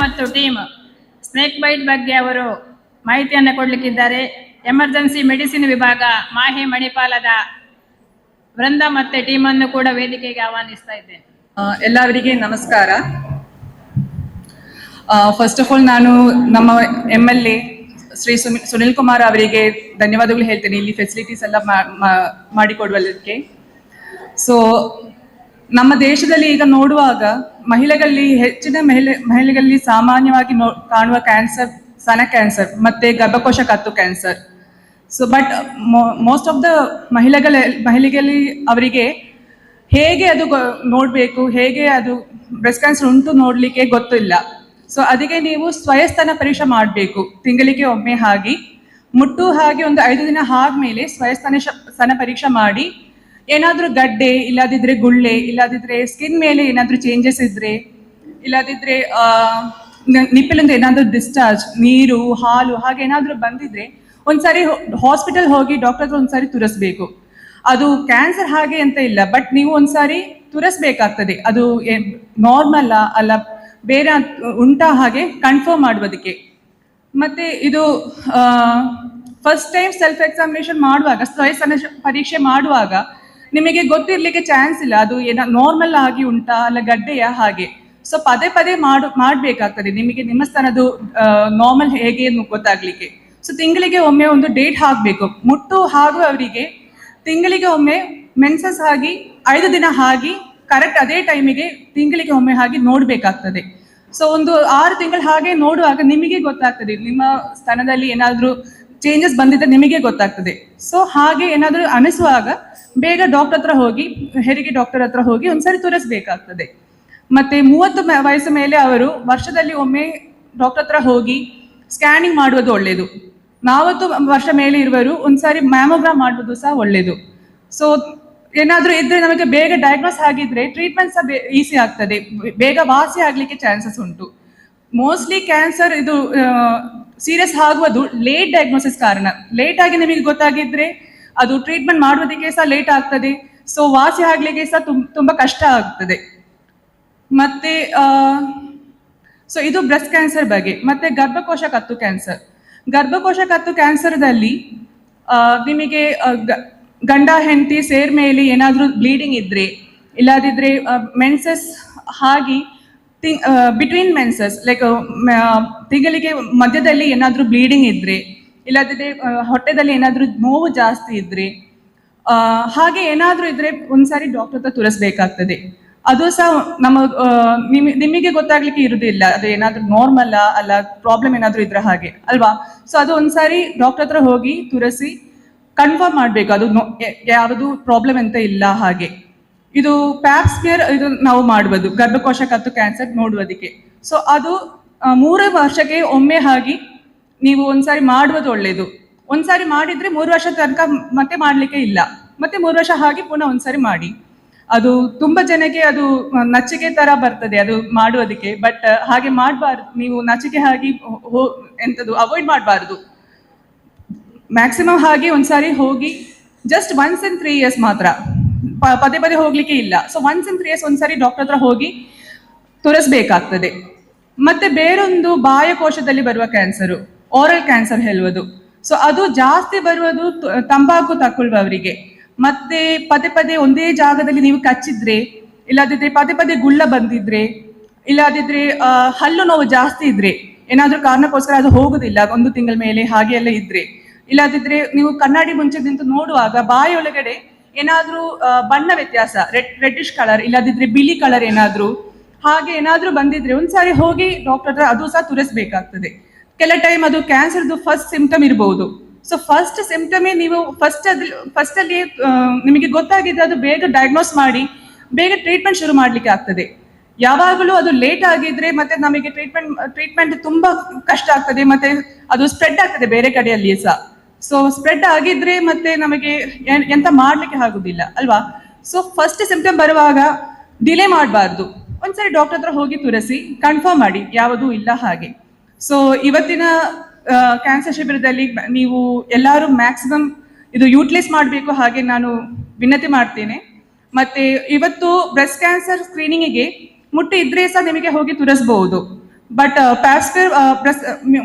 ಮತ್ತು team snake byte ಬಗ್ಗೆ ಅವರು ಮಾಹಿತಿಯನ್ನು ಕೊಡಲಿಕ್ಕಿದ್ದಾರೆ. ಎಮರ್ಜೆನ್ಸಿ ಮೆಡಿಸಿನ್ ವಿಭಾಗ ಮಾಹಿ ಮಣಿಪಾಲದ ವೃಂದ ಮತ್ತೆ ಟೀಮನ್ನು ಕೂಡ ವೇದಿಕೆಗೆ ಆಹ್ವಾನಿಸ್ತಾ ಇದ್ದೇನೆ. ಎಲ್ಲರಿಗೆ ನಮಸ್ಕಾರ. ಫಸ್ಟ್ ಆಫ್ ಆಲ್ ನಾನು ನಮ್ಮ MLA ಶ್ರೀ ಸುನಿಲ್ ಕುಮಾರ್ ಅವರಿಗೆ ಧನ್ಯವಾದಗಳು ಹೇಳ್ತೇನೆ ಇಲ್ಲಿ ಫೆಸಿಲಿಟೀಸ್ ಎಲ್ಲ ಮಾಡಿಕೊಡುವುದಕ್ಕೆ. ಸೊ ನಮ್ಮ ದೇಶದಲ್ಲಿ ಈಗ ನೋಡುವಾಗ ಮಹಿಳೆಗಳಲ್ಲಿ ಹೆಚ್ಚಿನ ಮಹಿಳೆಗಳಲ್ಲಿ ಸಾಮಾನ್ಯವಾಗಿ ಕಾಣುವ ಕ್ಯಾನ್ಸರ್ ಸ್ತನ ಕ್ಯಾನ್ಸರ್ ಮತ್ತೆ ಗರ್ಭಕೋಶ ಕತ್ತು cancer. So but most of the ಮಹಿಳೆಗಳಲ್ಲಿ ಅವರಿಗೆ ಹೇಗೆ ಅದು ನೋಡಬೇಕು, ಹೇಗೆ ಅದು ಬ್ರೆಸ್ಟ್ ಕ್ಯಾನ್ಸರ್ ಉಂಟು ನೋಡಲಿಕ್ಕೆ ಗೊತ್ತಿಲ್ಲ. ಸೊ ಅದಕ್ಕೆ ನೀವು ಸ್ವಯಸ್ತನ ಪರೀಕ್ಷೆ ಮಾಡಬೇಕು ತಿಂಗಳಿಗೆ ಒಮ್ಮೆ. ಮುಟ್ಟು ಹಾಗೆ ಒಂದು 5 ದಿನ ಆದ್ಮೇಲೆ ಸ್ತನ ಪರೀಕ್ಷೆ ಮಾಡಿ ಏನಾದರೂ ಗಡ್ಡೆ ಇಲ್ಲದಿದ್ರೆ ಗುಳ್ಳೆ ಇಲ್ಲದಿದ್ರೆ ಸ್ಕಿನ್ ಮೇಲೆ ಏನಾದರೂ ಚೇಂಜಸ್ ಇದ್ರೆ ಇಲ್ಲದಿದ್ರೆ ನಿಪ್ಪಲಿಂದ ಏನಾದರೂ ಡಿಸ್ಚಾರ್ಜ್ ನೀರು ಹಾಲು ಹಾಗೆ ಏನಾದರೂ ಬಂದಿದ್ರೆ ಒಂದ್ಸಾರಿ ಹಾಸ್ಪಿಟಲ್ ಹೋಗಿ ಡಾಕ್ಟರ್ ಹತ್ರ ಒಂದ್ಸಾರಿ ತುರಿಸ್ಬೇಕು. ಅದು ಕ್ಯಾನ್ಸರ್ ಹಾಗೆ ಅಂತ ಇಲ್ಲ, ಬಟ್ ನೀವು ಒಂದ್ಸಾರಿ ತುರಿಸ್ಬೇಕಾಗ್ತದೆ ಅದು ನಾರ್ಮಲ್ ಅಲ್ಲ ಬೇರೆ ಉಂಟಾ ಹಾಗೆ ಕನ್ಫರ್ಮ್ ಮಾಡುವುದಕ್ಕೆ. ಮತ್ತೆ ಇದು ಫಸ್ಟ್ ಟೈಮ್ ಸೆಲ್ಫ್ ಎಕ್ಸಾಮಿನೇಷನ್ ಮಾಡುವಾಗ ಸ್ವಯಸ್ತನ ಪರೀಕ್ಷೆ ಮಾಡುವಾಗ ನಿಮಗೆ ಗೊತ್ತಿರ್ಲಿಕ್ಕೆ ಚಾನ್ಸ್ ಇಲ್ಲ ಅದು ನಾರ್ಮಲ್ ಆಗಿ ಉಂಟಾ ಅಲ್ಲ ಗಡ್ಡೆಯ ಹಾಗೆ. ಸೊ ಪದೇ ಪದೇ ಮಾಡಬೇಕಾಗ್ತದೆ ನಿಮಗೆ ನಿಮ್ಮ ಸ್ತನದ್ದು ನಾರ್ಮಲ್ ಹೇಗೆ ಗೊತ್ತಾಗ್ಲಿಕ್ಕೆ. ಸೊ ತಿಂಗಳಿಗೆ ಒಮ್ಮೆ ಒಂದು ಡೇಟ್ ಹಾಕಬೇಕು. ಮುಟ್ಟು ಆಗುವವರಿಗೆ ತಿಂಗಳಿಗೆ ಒಮ್ಮೆ ಮೆನ್ಸಸ್ ಆಗಿ 5 ದಿನ ಆಗಿ ಕರೆಕ್ಟ್ ಅದೇ ಟೈಮಿಗೆ ತಿಂಗಳಿಗೆ ಒಮ್ಮೆ ಹಾಗೆ ನೋಡಬೇಕಾಗ್ತದೆ. ಸೊ ಒಂದು 6 ತಿಂಗಳು ಹಾಗೆ ನೋಡುವಾಗ ನಿಮಗೆ ಗೊತ್ತಾಗ್ತದೆ ನಿಮ್ಮ ಸ್ತನದಲ್ಲಿ ಏನಾದರೂ ಚೇಂಜಸ್ ಬಂದಿದ್ದರೆ ನಿಮಗೆ ಗೊತ್ತಾಗ್ತದೆ. ಸೊ ಹಾಗೆ ಏನಾದರೂ ಅನಿಸುವಾಗ ಬೇಗ ಡಾಕ್ಟರ್ ಹತ್ರ ಹೋಗಿ ಹೆರಿಗೆ ಡಾಕ್ಟರ್ ಹತ್ರ ಹೋಗಿ ಒಂದ್ಸರಿ ತುರಿಸ್ಬೇಕಾಗ್ತದೆ. ಮತ್ತೆ 30 ವಯಸ್ಸು ಮೇಲೆ ಅವರು ವರ್ಷದಲ್ಲಿ ಒಮ್ಮೆ ಡಾಕ್ಟರ್ ಹತ್ರ ಹೋಗಿ ಸ್ಕ್ಯಾನಿಂಗ್ ಮಾಡುವುದು ಒಳ್ಳೆಯದು. 40 ವರ್ಷ ಮೇಲೆ ಇರುವರು ಒಂದ್ಸಾರಿ ಮ್ಯಾಮೋಗ್ರಾಮ್ ಮಾಡುವುದು ಸಹ ಒಳ್ಳೆಯದು. ಸೊ ಏನಾದರೂ ಇದ್ರೆ ನಮಗೆ ಬೇಗ ಡಯಾಗ್ನೋಸ್ ಆಗಿದ್ರೆ ಟ್ರೀಟ್ಮೆಂಟ್ ಸಹ ಈಸಿ ಆಗ್ತದೆ, ಬೇಗ ವಾಸಿ ಆಗ್ಲಿಕ್ಕೆ ಚಾನ್ಸಸ್ ಉಂಟು. ಮೋಸ್ಟ್ಲಿ ಕ್ಯಾನ್ಸರ್ ಇದು ಸೀರಿಯಸ್ ಆಗುವುದು ಲೇಟ್ ಡಯಾಗ್ನೋಸಿಸ್ ಕಾರಣ. ಲೇಟ್ ಆಗಿ ನಿಮಗೆ ಗೊತ್ತಾಗಿದ್ರೆ ಅದು ಟ್ರೀಟ್ಮೆಂಟ್ ಮಾಡುವುದಕ್ಕೆ ಸಹ ಲೇಟ್ ಆಗ್ತದೆ. ಸೊ ವಾಸಿ ಆಗ್ಲಿಕ್ಕೆ ಸಹ ತುಂಬಾ ಕಷ್ಟ ಆಗ್ತದೆ. ಮತ್ತೆ ಸೊ ಇದು ಬ್ರೆಸ್ಟ್ ಕ್ಯಾನ್ಸರ್ ಬಗ್ಗೆ. ಮತ್ತೆ ಗರ್ಭಕೋಶ ಕತ್ತು ಕ್ಯಾನ್ಸರ್ದಲ್ಲಿ ನಿಮಗೆ ಗಂಡ ಹೆಂಡತಿ ಸೇರ್ ಮೇಲೆ ಏನಾದರೂ ಬ್ಲೀಡಿಂಗ್ ಇದ್ರೆ ಇಲ್ಲದಿದ್ರೆ ಮೆನ್ಸಸ್ ಆಗಿ ಬಿಟ್ವೀನ್ ಮೆನ್ಸಸ್ ಲೈಕ್ ತಿಂಗಳಿಗೆ ಮಧ್ಯದಲ್ಲಿ ಏನಾದರೂ ಬ್ಲೀಡಿಂಗ್ ಇದ್ರೆ ಇಲ್ಲದಿದ್ರೆ ಹೊಟ್ಟೆದಲ್ಲಿ ಏನಾದರೂ ನೋವು ಜಾಸ್ತಿ ಇದ್ರೆ ಹಾಗೆ ಏನಾದರೂ ಇದ್ರೆ ಒಂದ್ಸಾರಿ ಡಾಕ್ಟರ್ ಹತ್ರ ತುರಿಸ್ಬೇಕಾಗ್ತದೆ. ಅದು ಸಹ ನಿಮಗೆ ಗೊತ್ತಾಗ್ಲಿಕ್ಕೆ ಇರುವುದಿಲ್ಲ ಅದು ಏನಾದರೂ ನಾರ್ಮಲ್ ಅಲ್ಲ ಪ್ರಾಬ್ಲಮ್ ಏನಾದರೂ ಇದ್ರೆ ಹಾಗೆ ಅಲ್ವಾ. ಸೊ ಅದು ಒಂದ್ಸಾರಿ ಡಾಕ್ಟರ್ ಹತ್ರ ಹೋಗಿ ತುರಿಸಿ ಕನ್ಫರ್ಮ್ ಮಾಡಬೇಕು ಅದು ಯಾವುದು ಪ್ರಾಬ್ಲಮ್ ಅಂತ ಇಲ್ಲ ಹಾಗೆ. ಇದು ಪ್ಯಾಪ್ ಸ್ಮಿಯರ್ ಇದು ನಾವು ಮಾಡುವುದು ಗರ್ಭಕೋಶ ಕತ್ತು ಕ್ಯಾನ್ಸರ್ ನೋಡುವುದಕ್ಕೆ. ಸೊ ಅದು 3 ವರ್ಷಕ್ಕೆ ಒಮ್ಮೆ ಆಗಿ ನೀವು ಒಂದ್ಸಾರಿ ಮಾಡುವುದು ಒಳ್ಳೆಯದು. ಒಂದ್ಸಾರಿ ಮಾಡಿದ್ರೆ 3 ವರ್ಷ ತನಕ ಮತ್ತೆ ಮಾಡ್ಲಿಕ್ಕೆ ಇಲ್ಲ, ಮತ್ತೆ 3 ವರ್ಷ ಆಗಿ ಪುನಃ ಒಂದ್ಸಾರಿ ಮಾಡಿ. ಅದು ತುಂಬಾ ಜನಕ್ಕೆ ಅದು ನಚಿಕೆ ತರ ಬರ್ತದೆ ಅದು ಮಾಡುವುದಕ್ಕೆ, ಬಟ್ ಹಾಗೆ ಮಾಡಬಾರ್ದು. ನೀವು ನಚಿಕೆ ಆಗಿ ಎಂತದು ಅವಾಯ್ಡ್ ಮಾಡಬಾರ್ದು. ಮ್ಯಾಕ್ಸಿಮಮ್ ಹಾಗೆ ಒಂದ್ಸಾರಿ ಹೋಗಿ ಜಸ್ಟ್ ಒನ್ಸ್ ಇನ್ 3 years ಮಾತ್ರ, ಪದೇ ಪದೇ ಹೋಗ್ಲಿಕ್ಕೆ ಇಲ್ಲ. ಸೊ ಒನ್ಸ್ ಇನ್ 3 years ಒಂದ್ಸಾರಿ ಡಾಕ್ಟರ್ ಹತ್ರ ಹೋಗಿ ತುರಿಸ್ಬೇಕಾಗ್ತದೆ. ಮತ್ತೆ ಬೇರೊಂದು ಬಾಹ್ಯಕೋಶದಲ್ಲಿ ಬರುವ ಕ್ಯಾನ್ಸರು ಓರಲ್ ಕ್ಯಾನ್ಸರ್ ಹೇಳುವುದು. ಸೊ ಅದು ಜಾಸ್ತಿ ಬರುವುದು ತಂಬಾಕು ತಗೊಳ್ಳುವವರಿಗೆ. ಮತ್ತೆ ಪದೇ ಪದೇ ಒಂದೇ ಜಾಗದಲ್ಲಿ ನೀವು ಕಚ್ಚಿದ್ರೆ ಇಲ್ಲದಿದ್ರೆ ಪದೇ ಪದೇ ಗುಳ್ಳ ಬಂದಿದ್ರೆ ಇಲ್ಲದಿದ್ರೆ ಹಲ್ಲು ನೋವು ಜಾಸ್ತಿ ಇದ್ರೆ ಏನಾದ್ರೂ ಕಾರಣಕ್ಕೋಸ್ಕರ ಅದು ಹೋಗುದಿಲ್ಲ 1 ತಿಂಗಳ ಮೇಲೆ ಹಾಗೆ ಎಲ್ಲ ಇದ್ರೆ, ಇಲ್ಲದಿದ್ರೆ ನೀವು ಕಣ್ಣಾಡಿ ಮುಂಚೆ ನಿಂತು ನೋಡುವಾಗ ಬಾಯಿ ಒಳಗಡೆ ಏನಾದ್ರೂ ಬಣ್ಣ ವ್ಯತ್ಯಾಸ ರೆಡ್ಡಿಶ್ ಕಲರ್ ಇಲ್ಲದಿದ್ರೆ ಬಿಳಿ ಕಲರ್ ಏನಾದ್ರೂ ಹಾಗೆ ಏನಾದ್ರೂ ಬಂದಿದ್ರೆ ಒಂದ್ಸಾರಿ ಹೋಗಿ ಡಾಕ್ಟರ್ ಹತ್ರ ಅದು ಸಹ ತುರಿಸ್ಬೇಕಾಗ್ತದೆ. ಕೆಲ ಟೈಮ್ ಅದು ಕ್ಯಾನ್ಸರ್ದು ಫಸ್ಟ್ ಸಿಂಪ್ಟಮ್ ಇರಬಹುದು. ಸೊ ಫಸ್ಟ್ ಸಿಂಪ್ಟಮೇ ನೀವು ಫಸ್ಟ್ ಅಲ್ಲಿ ನಿಮಗೆ ಗೊತ್ತಾಗಿದ್ರೆ ಅದು ಬೇಗ ಡಯಾಗ್ನೋಸ್ ಮಾಡಿ ಬೇಗ ಟ್ರೀಟ್ಮೆಂಟ್ ಶುರು ಮಾಡ್ಲಿಕ್ಕೆ ಆಗ್ತದೆ. ಯಾವಾಗಲೂ ಅದು ಲೇಟ್ ಆಗಿದ್ರೆ ಮತ್ತೆ ನಮಗೆ ಟ್ರೀಟ್ಮೆಂಟ್ ತುಂಬಾ ಕಷ್ಟ ಆಗ್ತದೆ, ಮತ್ತೆ ಅದು ಸ್ಪ್ರೆಡ್ ಆಗ್ತದೆ ಬೇರೆ ಕಡೆಯಲ್ಲಿ ಸಹ. ಸೊ ಸ್ಪ್ರೆಡ್ ಆಗಿದ್ರೆ ಮತ್ತೆ ನಮಗೆ ಎಂತ ಮಾಡ್ಲಿಕ್ಕೆ ಆಗುದಿಲ್ಲ ಅಲ್ವಾ. ಸೊ ಫಸ್ಟ್ ಸಿಂಪ್ಟಮ್ ಬರುವಾಗ ಡಿಲೇ ಮಾಡಬಾರ್ದು, ಒಂದ್ಸರಿ ಡಾಕ್ಟರ್ ಹತ್ರ ಹೋಗಿ ತುರಿಸಿ ಕನ್ಫರ್ಮ್ ಮಾಡಿ ಯಾವುದೂ ಇಲ್ಲ ಹಾಗೆ. ಸೊ ಇವತ್ತಿನ ಕ್ಯಾನ್ಸರ್ ಶಿಬಿರದಲ್ಲಿ ನೀವು ಎಲ್ಲರೂ ಮ್ಯಾಕ್ಸಿಮಮ್ ಇದು ಯೂಟಿಲೈಸ್ ಮಾಡಬೇಕು ಹಾಗೆ ನಾನು ವಿನಂತಿ ಮಾಡ್ತೇನೆ. ಮತ್ತೆ ಇವತ್ತು ಬ್ರೆಸ್ಟ್ ಕ್ಯಾನ್ಸರ್ ಸ್ಕ್ರೀನಿಂಗಿಗೆ ಮುಟ್ಟು ಇದ್ರೆ ಸಹ ನಿಮಗೆ ಹೋಗಿ ತುರಿಸಬಹುದು. ಬಟ್ ಪ್ಯಾಪ್ಸ್ಮೇರ್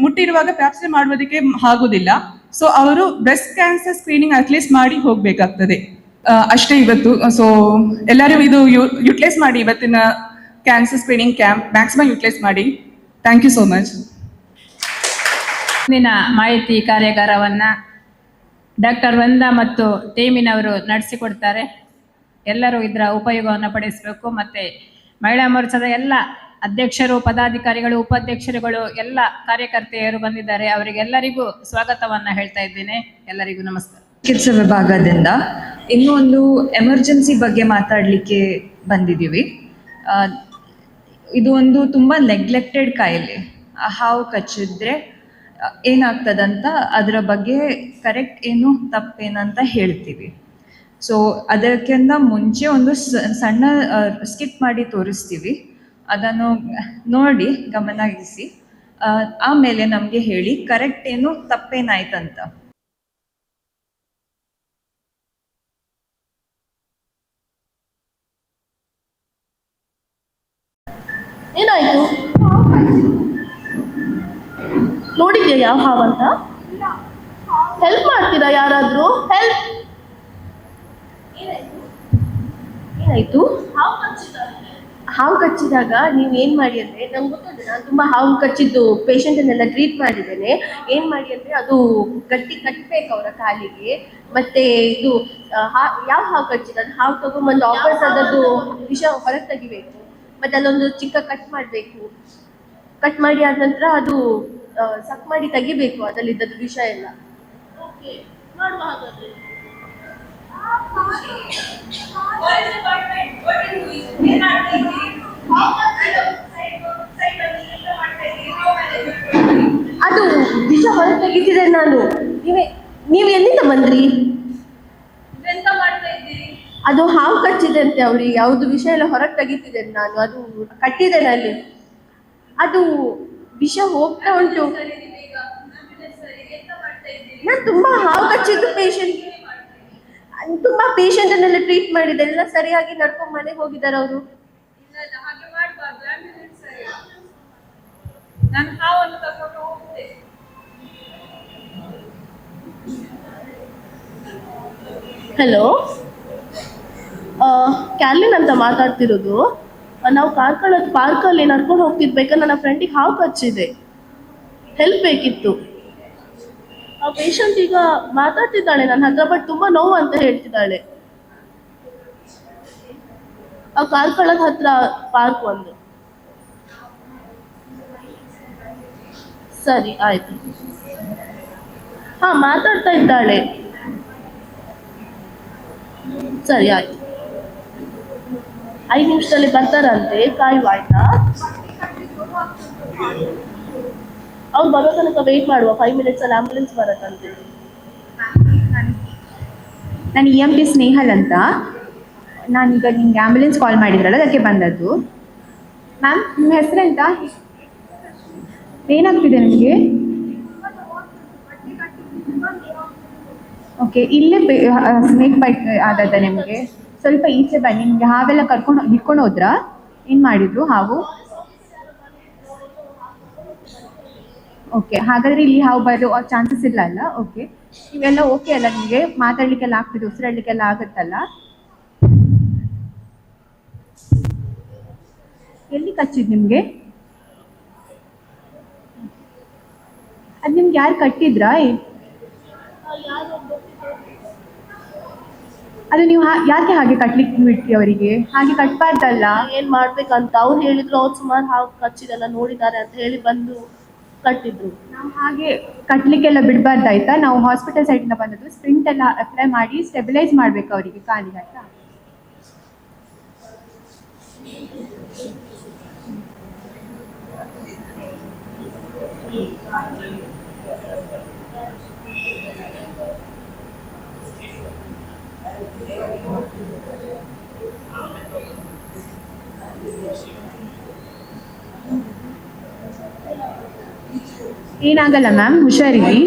ಮುಟ್ಟಿರುವಾಗ ಪ್ಯಾಪ್ಸ್ಮೇರ್ ಮಾಡುವುದಕ್ಕೆ ಆಗೋದಿಲ್ಲ. ಸೊ ಅವರು ಬ್ರೆಸ್ಟ್ ಕ್ಯಾನ್ಸರ್ ಸ್ಕ್ರೀನಿಂಗ್ ಅಟ್ಲೀಸ್ಟ್ ಮಾಡಿ ಹೋಗಬೇಕಾಗ್ತದೆ. ಅಷ್ಟೇ ಇವತ್ತು. ಸೊ ಎಲ್ಲರೂ ಇದು ಯುಟಿಲೈಸ್ ಮಾಡಿ, ಇವತ್ತಿನ cancer screening camp maximum utilise ಮಾಡಿ. Thank you so much. ಮುಂದಿನ ಮಾಹಿತಿ ಕಾರ್ಯಾಗಾರವನ್ನು ಡಾಕ್ಟರ್ ವಂದಾ ಮತ್ತು ಟೀಮಿನವರು ನಡೆಸಿಕೊಡ್ತಾರೆ. ಎಲ್ಲರೂ ಇದರ ಉಪಯೋಗವನ್ನು ಪಡಿಸಬೇಕು. ಮತ್ತು ಮಹಿಳಾ ಮೋರ್ಚಾದ ಎಲ್ಲ ಅಧ್ಯಕ್ಷರು, ಪದಾಧಿಕಾರಿಗಳು, ಉಪಾಧ್ಯಕ್ಷರುಗಳು, ಎಲ್ಲ ಕಾರ್ಯಕರ್ತೆಯರು ಬಂದಿದ್ದಾರೆ. ಅವರಿಗೆಲ್ಲರಿಗೂ ಸ್ವಾಗತವನ್ನು ಹೇಳ್ತಾ ಇದ್ದೇನೆ. ಎಲ್ಲರಿಗೂ ನಮಸ್ಕಾರ. ಚಿಕಿತ್ಸಾ ವಿಭಾಗದಿಂದ ಇನ್ನೂ ಒಂದು ಎಮರ್ಜೆನ್ಸಿ ಬಗ್ಗೆ ಮಾತಾಡಲಿಕ್ಕೆ ಬಂದಿದ್ದೀವಿ. ಇದು ಒಂದು ತುಂಬ ನೆಗ್ಲೆಕ್ಟೆಡ್ ಕಾಯಿಲೆ. ಹಾವು ಕಚ್ಚಿದ್ರೆ ಏನಾಗ್ತದಂತ ಅದರ ಬಗ್ಗೆ ಕರೆಕ್ಟ್ ಏನು ತಪ್ಪೇನಂತ ಹೇಳ್ತೀವಿ. ಸೊ ಅದಕ್ಕಿಂತ ಮುಂಚೆ ಒಂದು ಸಣ್ಣ ಸ್ಕಿಪ್ ಮಾಡಿ ತೋರಿಸ್ತೀವಿ. ಅದನ್ನು ನೋಡಿ ಗಮನಿಸಿ ಆಮೇಲೆ ನಮಗೆ ಹೇಳಿ ಕರೆಕ್ಟ್ ಏನು ತಪ್ಪೇನಾಯ್ತಂತ. ಏನಾಯ್ತು? ನೋಡಿದ್ಯಾ ಯಾವ ಹಾವಂತ? ಹೆಲ್ಪ್ ಮಾಡ್ತೀರಾ ಯಾರಾದ್ರೂ? ಹೆಲ್ಪ್. ಏನಾಯ್ತು? ಹಾವು ಕಚ್ಚಿದಾಗ ನೀವು ಏನು ಮಾಡಿ ಅಂದರೆ, ನಂಗೆ ಗೊತ್ತಿದೆ, ನಾನು ತುಂಬ ಹಾವು ಕಚ್ಚಿದ್ದು ಪೇಷಂಟನ್ನೆಲ್ಲ ಟ್ರೀಟ್ ಮಾಡಿದ್ದೇನೆ. ಏನು ಮಾಡಿ ಅಂದರೆ, ಅದು ಗಟ್ಟಿ ಕಟ್ಟಬೇಕು ಅವರ ಕಾಲಿಗೆ. ಮತ್ತು ಇದು ಯಾವ ಹಾವು ಕಚ್ಚಿದೆ ಅದು ಹಾವು ತಗೊಂಬಂದು ವಾಪಸ್ ಅದದ್ದು ವಿಷ ಹೊರಗೆ ತೆಗಿಬೇಕು. ಮತ್ತು ಅಲ್ಲೊಂದು ಚಿಕ್ಕ ಕಟ್ ಮಾಡಬೇಕು. ಕಟ್ ಮಾಡಿ ಆದ ನಂತರ ಅದು ಸಕ್ ಮಾಡಿ ತೆಗಿಬೇಕು ಅದರಲ್ಲಿದ್ದದ್ದು ವಿಷ ಎಲ್ಲ. ಓಕೆ, ಮಾಡುವ ಹಾಗಾದರೆ. ಅದು ವಿಷ ಹೊರಗೆ ತೆಗಿತಿದೆ ನಾನು. ನೀವು ಎಲ್ಲಿಂದ ಬಂದ್ರಿ? ಅದು ಹಾವು ಕಚ್ಚಿದೆ ಅಂತೆ ಅವ್ರಿಗೆ. ಯಾವುದು ವಿಷ ಎಲ್ಲ ಹೊರಗೆ ತೆಗಿತಿದ್ದೇನೆ ನಾನು. ಅದು ಕಟ್ಟಿದ್ದೇನೆ ಅಲ್ಲಿ. ಅದು ವಿಷ ಹೋಗ್ತಾ ಉಂಟು. ನಾನು ತುಂಬಾ ಹಾವು ಕಚ್ಚಿದ್ದು ತುಂಬಾ ಪೇಷಂಟನ್ನೆಲ್ಲ ಟ್ರೀಟ್ ಮಾಡಿದೆ. ಎಲ್ಲ ಸರಿಯಾಗಿ ನಡ್ಕೊಂಡು ಮನೆಗೆ ಹೋಗಿದ್ದಾರೆ ಅವರು. ಹಲೋ, ಕ್ಯಾರ್ಲಿನ್ ಅಂತ ಮಾತಾಡ್ತಿರೋದು. ನಾವು ಪಾರ್ಕಲ್ಲಿ ನಡ್ಕೊಂಡು ಹೋಗ್ತಿರ್ಬೇಕಾದ್ರೆ ನನ್ನ ಫ್ರೆಂಡಿಗೆ ಹಾವು ಕಚ್ಚಿದೆ. ಹೆಲ್ಪ್ ಬೇಕಿತ್ತು. ಆ ಪೇಷಂಟ್ ಈಗ ಮಾತಾಡ್ತಿದ್ದಾಳೆ ನನ್ನ ಹತ್ರ, ಬಟ್ ತುಂಬ ನೋವು ಅಂತ ಹೇಳ್ತಿದ್ದಾಳೆ. ಆ ಕಾರ್ಕಳದ ಹತ್ರ ಪಾರ್ಕ್ ಒಂದು. ಸರಿ, ಆಯ್ತು. ಮಾತಾಡ್ತಾ ಇದ್ದಾಳೆ. ಸರಿ, ಆಯ್ತು. 5 ನಿಮಿಷದಲ್ಲಿ ಬರ್ತಾರಂತೆ, ಕಾಯುವ. ಆಯ್ತಾ? ಅವ್ರು ಬರೋ ತನಕ ವೆಯ್ಟ್ ಮಾಡುವ. 5 ಮಿನಿಟ್ಸಲ್ಲಿ ಆಂಬುಲೆನ್ಸ್ ಬರತ್ತಂತೆ. ನಾನು EMT ಸ್ನೇಹಲ್ ಅಂತ. ನಾನೀಗ ನಿಮ್ಗೆ ಆಂಬುಲೆನ್ಸ್ ಕಾಲ್ ಮಾಡಿದ್ರಲ್ಲ, ಅದಕ್ಕೆ ಬಂದದ್ದು. ಮ್ಯಾಮ್, ನಿಮ್ಮ ಹೆಸರೆಂತ? ಏನಾಗ್ತಿದೆ ನಿಮಗೆ? ಓಕೆ, ಇಲ್ಲೇ ಸ್ನೇಕ್ ಬೈಟ್ ಆದದ್ದ ನಿಮಗೆ? ಸ್ವಲ್ಪ ಈಚೆ ಬನ್ನಿ. ನಿಮಗೆ ಹಾವೆಲ್ಲ ಹಿಡ್ಕೊಂಡು ಹೋದ್ರಾ? ಏನು ಮಾಡಿದ್ರು ಹಾವು? ಓಕೆ, ಹಾಗಾದರೆ ಇಲ್ಲಿ ಹಾವು ಬರೋ ಚಾನ್ಸಸ್ ಇಲ್ಲ ಅಲ್ಲ? ಓಕೆ, ಇವೆಲ್ಲ ಓಕೆ ಅಲ್ಲ? ನಿಮಗೆ ಮಾತಾಡಲಿಕ್ಕೆಲ್ಲ ಆಗ್ತದೆ, ಉಸಿರಾಡಲಿಕ್ಕೆಲ್ಲ ಆಗುತ್ತಲ್ಲ? ಎಲ್ಲಿ ಕಚ್ಚಿದ್ದು ನಿಮಗೆ? ಅದು ನಿಮ್ಗೆ ಯಾರು ಕಟ್ಟಿದ್ರಾ? ಅದು ನೀವು ಯಾಕೆ ಹಾಗೆ ಕಟ್ಲಿಕ್ಕೆ ಬಿಟ್ರಿ ಅವರಿಗೆ? ಹಾಗೆ ಕಟ್ಬಾರ್ದಲ್ಲ. ಏನ್ ಮಾಡ್ಬೇಕಂತ ಅವ್ರು ಹೇಳಿದ್ರು. ಅವ್ರು ಸುಮಾರು ಹಾವು ಕಚ್ಚಿದೆಲ್ಲ ನೋಡಿದ್ದಾರೆ ಅಂತ ಹೇಳಿ ಬಂದು ಕಟ್ಟಿದ್ರು. ನಾವು ಹಾಗೆ ಕಟ್ಲಿಕ್ಕೆಲ್ಲ ಬಿಡಬಾರ್ದಾಯ್ತಾ? ನಾವು ಹಾಸ್ಪಿಟಲ್ ಸೈಡಿಂದ ಬಂದದ್ದು. ಸ್ಪ್ರಿಂಟ್ ಎಲ್ಲ ಅಪ್ಲೈ ಮಾಡಿ ಸ್ಟೆಬಿಲೈಸ್ ಮಾಡ್ಬೇಕು ಅವರಿಗೆ ಕಾಲಿಗೆ, ಆಯ್ತಾ? ಏನಾಗಲ್ಲ ಮ್ಯಾಮ್, ಹುಷಾರಿರಿ.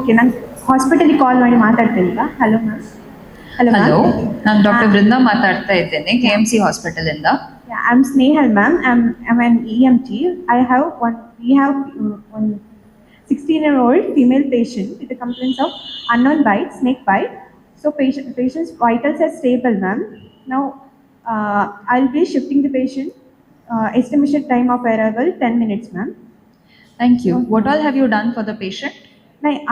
ಓಕೆ, ನಾನು ಹಾಸ್ಪಿಟಲಿಗೆ ಕಾಲ್ ಮಾಡಿ ಮಾತಾಡ್ತೇನಲ್ವಾ? Hello ma'am. ಹಲೋ ಹಲೋ, ನಾನು ಡಾಕ್ಟರ್ Ah. ವೃಂದಾ ಮಾತಾಡ್ತಾ ಇದ್ದೇನೆ, KMC ಹಾಸ್ಪಿಟಲ್ ಇಂದ. I'm Snehal ma'am. I'm an EMT. We have one 16-year-old female patient with the complaints of unknown bite, snake bite. So patient's vitals are stable, ma'am. Now I'll be shifting the patient. Estimation time of arrival 10 minutes, ma'am. Thank you. What all have you done for the patient?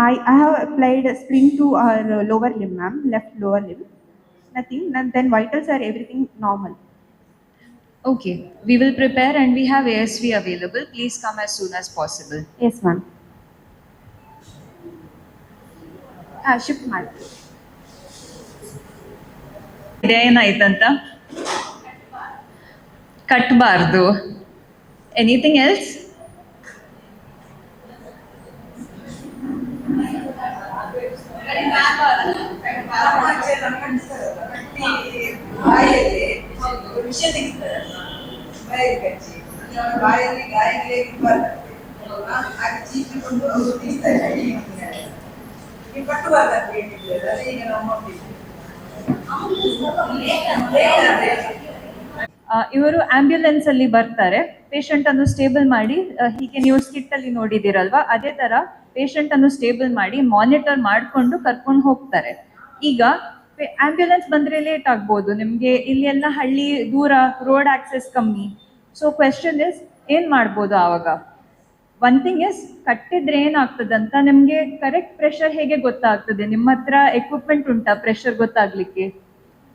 I have applied a splint to her lower limb, ma'am, left lower limb. Nothing. And then vitals are everything normal. Okay, we will prepare and we have ASV available. Please come as soon as possible. Yes, ma'am. Shift ಮಾಡಿ. ಇದೇನಾಯ್ತಂತ ಕಟ್ಟಬಾರ್ದು. Anything else? ಇವರು ambulance ಅಲ್ಲಿ ಬರ್ತಾರೆ, patient ಅನ್ನು stable ಮಾಡಿ, ಹೀಗೆ ನೀವು ಸ್ಕಿಟ್ ಅಲ್ಲಿ ನೋಡಿದಿರಲ್ವಾ, ಅದೇ ತರ ಪೇಷಂಟ್ ಅನ್ನು ಸ್ಟೇಬಲ್ ಮಾಡಿ ಮಾನಿಟರ್ ಮಾಡಿಕೊಂಡು ಕರ್ಕೊಂಡು ಹೋಗ್ತಾರೆ. ಈಗ ಆಂಬ್ಯುಲೆನ್ಸ್ ಬಂದ್ರೆ ಲೇಟ್ ಆಗ್ಬೋದು ನಿಮ್ಗೆ, ಇಲ್ಲಿ ಎಲ್ಲ ಹಳ್ಳಿ ದೂರ, ರೋಡ್ ಆಕ್ಸೆಸ್ ಕಮ್ಮಿ. ಸೊ ಕ್ವೆಶನ್ ಇಸ್ ಏನ್ ಮಾಡ್ಬೋದು ಆವಾಗ? ಒನ್ ಥಿಂಗ್ ಇಸ್, ಕಟ್ಟಿದ್ರೆ ಏನಾಗ್ತದಂತ ನಿಮ್ಗೆ ಕರೆಕ್ಟ್ ಪ್ರೆಷರ್ ಹೇಗೆ ಗೊತ್ತಾಗ್ತದೆ? ನಿಮ್ಮ ಹತ್ರ ಎಕ್ವಿಪ್ಮೆಂಟ್ ಉಂಟಾ ಪ್ರೆಷರ್ ಗೊತ್ತಾಗ್ಲಿಕ್ಕೆ?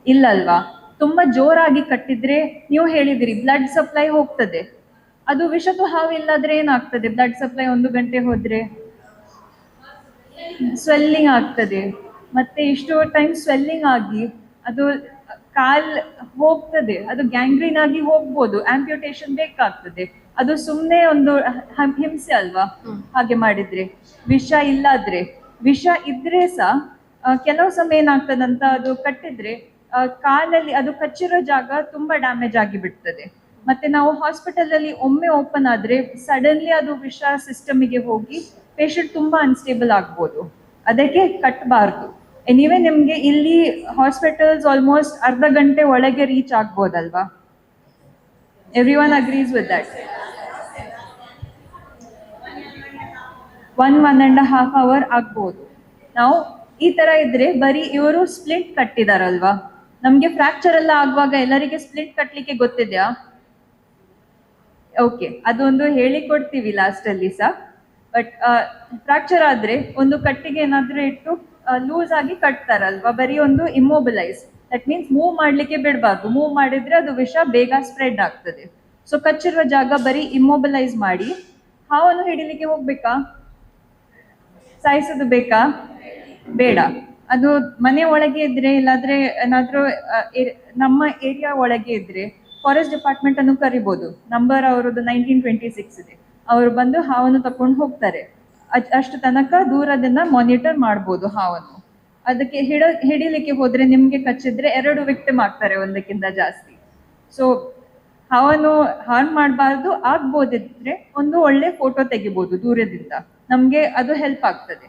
ಇಲ್ಲಲ್ವಾ? ತುಂಬಾ ಜೋರಾಗಿ ಕಟ್ಟಿದ್ರೆ, ನೀವು ಹೇಳಿದಿರಿ ಬ್ಲಡ್ ಸಪ್ಲೈ ಹೋಗ್ತದೆ, ಅದು ವಿಷತು ಹಾವು ಇಲ್ಲಾದ್ರೆ ಏನಾಗ್ತದೆ? ಬ್ಲಡ್ ಸಪ್ಲೈ 1 ಗಂಟೆ ಹೋದ್ರೆ ಸ್ವೆಲ್ಲಿಂಗ್ ಆಗ್ತದೆ, ಮತ್ತೆ ಇಷ್ಟು ಟೈಮ್ ಸ್ವೆಲ್ಲಿಂಗ್ ಆಗಿ ಅದು ಕಾಲ್ ಹೋಗ್ತದೆ, ಅದು ಗ್ಯಾಂಗ್ರೀನ್ ಆಗಿ ಹೋಗ್ಬೋದು, ಆಂಪ್ಯೂಟೇಷನ್ ಬೇಕಾಗ್ತದೆ. ಅದು ಸುಮ್ಮನೆ ಒಂದು ಹಿಂಸೆ ಅಲ್ವಾ ಹಾಗೆ ಮಾಡಿದ್ರೆ? ವಿಷ ಇಲ್ಲಾದ್ರೆ, ವಿಷ ಇದ್ರೆ ಸಹ ಕೆಲವು ಸಮಯ ಏನಾಗ್ತದಂತ, ಅದು ಕಟ್ಟಿದ್ರೆ ಕಾಲಲ್ಲಿ ಅದು ಕಚ್ಚಿರೋ ಜಾಗ ತುಂಬಾ ಡ್ಯಾಮೇಜ್ ಆಗಿ ಬಿಡ್ತದೆ. ಮತ್ತೆ ನಾವು ಹಾಸ್ಪಿಟಲ್ ಅಲ್ಲಿ ಒಮ್ಮೆ ಓಪನ್ ಆದ್ರೆ ಸಡನ್ಲಿ ಅದು ವಿಷ ಸಿಸ್ಟಮಿಗೆ ಹೋಗಿ ಪೇಷಂಟ್ ತುಂಬಾ ಅನ್ಸ್ಟೇಬಲ್ ಆಗ್ಬೋದು. ಅದಕ್ಕೆ ಕಟ್ಟಬಾರ್ದು. ಎನಿವೆ ನಿಮ್ಗೆ ಇಲ್ಲಿ ಹಾಸ್ಪಿಟಲ್ಸ್ ಆಲ್ಮೋಸ್ಟ್ ಅರ್ಧ ಗಂಟೆ ಒಳಗೆ ರೀಚ್ ಆಗ್ಬೋದಲ್ವಾ? Everyone agrees with that? 1.5 hour ಆಗ್ಬೋದು. ನಾವು ಈ ತರ ಇದ್ರೆ, ಬರೀ ಇವರು ಸ್ಪ್ಲಿಂಟ್ ಕಟ್ಟಿದಾರಲ್ವಾ, ನಮ್ಗೆ ಫ್ರಾಕ್ಚರ್ ಎಲ್ಲ ಆಗುವಾಗ ಎಲ್ಲರಿಗೆ ಸ್ಪ್ಲಿಂಟ್ ಕಟ್ಲಿಕ್ಕೆ ಗೊತ್ತಿದ್ಯಾ? ಓಕೆ, ಅದೊಂದು ಹೇಳಿಕೊಡ್ತೀವಿ ಲಾಸ್ಟ್ ಅಲ್ಲಿ ಸಹ. ಬಟ್ ಫ್ರಾಕ್ಚರ್ ಆದ್ರೆ ಒಂದು ಕಟ್ಟಿಗೆ ಏನಾದ್ರೂ ಇಟ್ಟು ಲೂಸ್ ಆಗಿ ಕಟ್ತಾರಲ್ವಾ, ಬರೀ ಒಂದು ಇಮ್ಮೊಬಿಲೈಸ್, ದಟ್ ಮೀನ್ಸ್ ಮೂವ್ ಮಾಡ್ಲಿಕ್ಕೆ ಬಿಡಬಾರ್ದು. ಮೂವ್ ಮಾಡಿದ್ರೆ ಅದು ವಿಷ ಬೇಗ ಸ್ಪ್ರೆಡ್ ಆಗ್ತದೆ. ಸೊ ಕಚ್ಚಿರುವ ಜಾಗ ಬರೀ ಇಮ್ಮೊಬಿಲೈಸ್ ಮಾಡಿ, ಹಾವನ್ನು ಹಿಡಿಲಿಕ್ಕೆ ಹೋಗ್ಬೇಕಾ? ಸಾಯಿಸೋದು ಬೇಕಾ? ಬೇಡ. ಅದು ಮನೆ ಒಳಗೆ ಇದ್ರೆ, ಇಲ್ಲಾದ್ರೆ ಏನಾದ್ರೂ ನಮ್ಮ ಏರಿಯಾ ಒಳಗೆ ಇದ್ರೆ ಫಾರೆಸ್ಟ್ ಡಿಪಾರ್ಟ್ಮೆಂಟ್ ಅನ್ನು ಕರಿಬಹುದು. ನಂಬರ್ ಅವರದ್ದು 1926 ಇದೆ. ಅವರು ಬಂದು ಹಾವನ್ನು ತಕೊಂಡು ಹೋಗ್ತಾರೆ. ಅಷ್ಟು ತನಕ ದೂರದಿಂದ ಮಾನಿಟರ್ ಮಾಡ್ಬೋದು ಹಾವನ್ನು. ಅದಕ್ಕೆ ಹಿಡಿಲಿಕ್ಕೆ ಹೋದ್ರೆ ನಿಮ್ಗೆ ಕಚ್ಚಿದ್ರೆ 2 ವಿಕ್ಟಿಮ್ ಆಗ್ತಾರೆ, ಒಂದಕ್ಕಿಂತ ಜಾಸ್ತಿ. ಸೊ ಹಾವನ್ನು ಹಾರ್ಮ್ ಮಾಡಬಾರ್ದು. ಆಗ್ಬೋದಿದ್ರೆ ಒಂದು ಒಳ್ಳೆ ಫೋಟೋ ತೆಗಿಬಹುದು ದೂರದಿಂದ, ನಮ್ಗೆ ಅದು ಹೆಲ್ಪ್ ಆಗ್ತದೆ.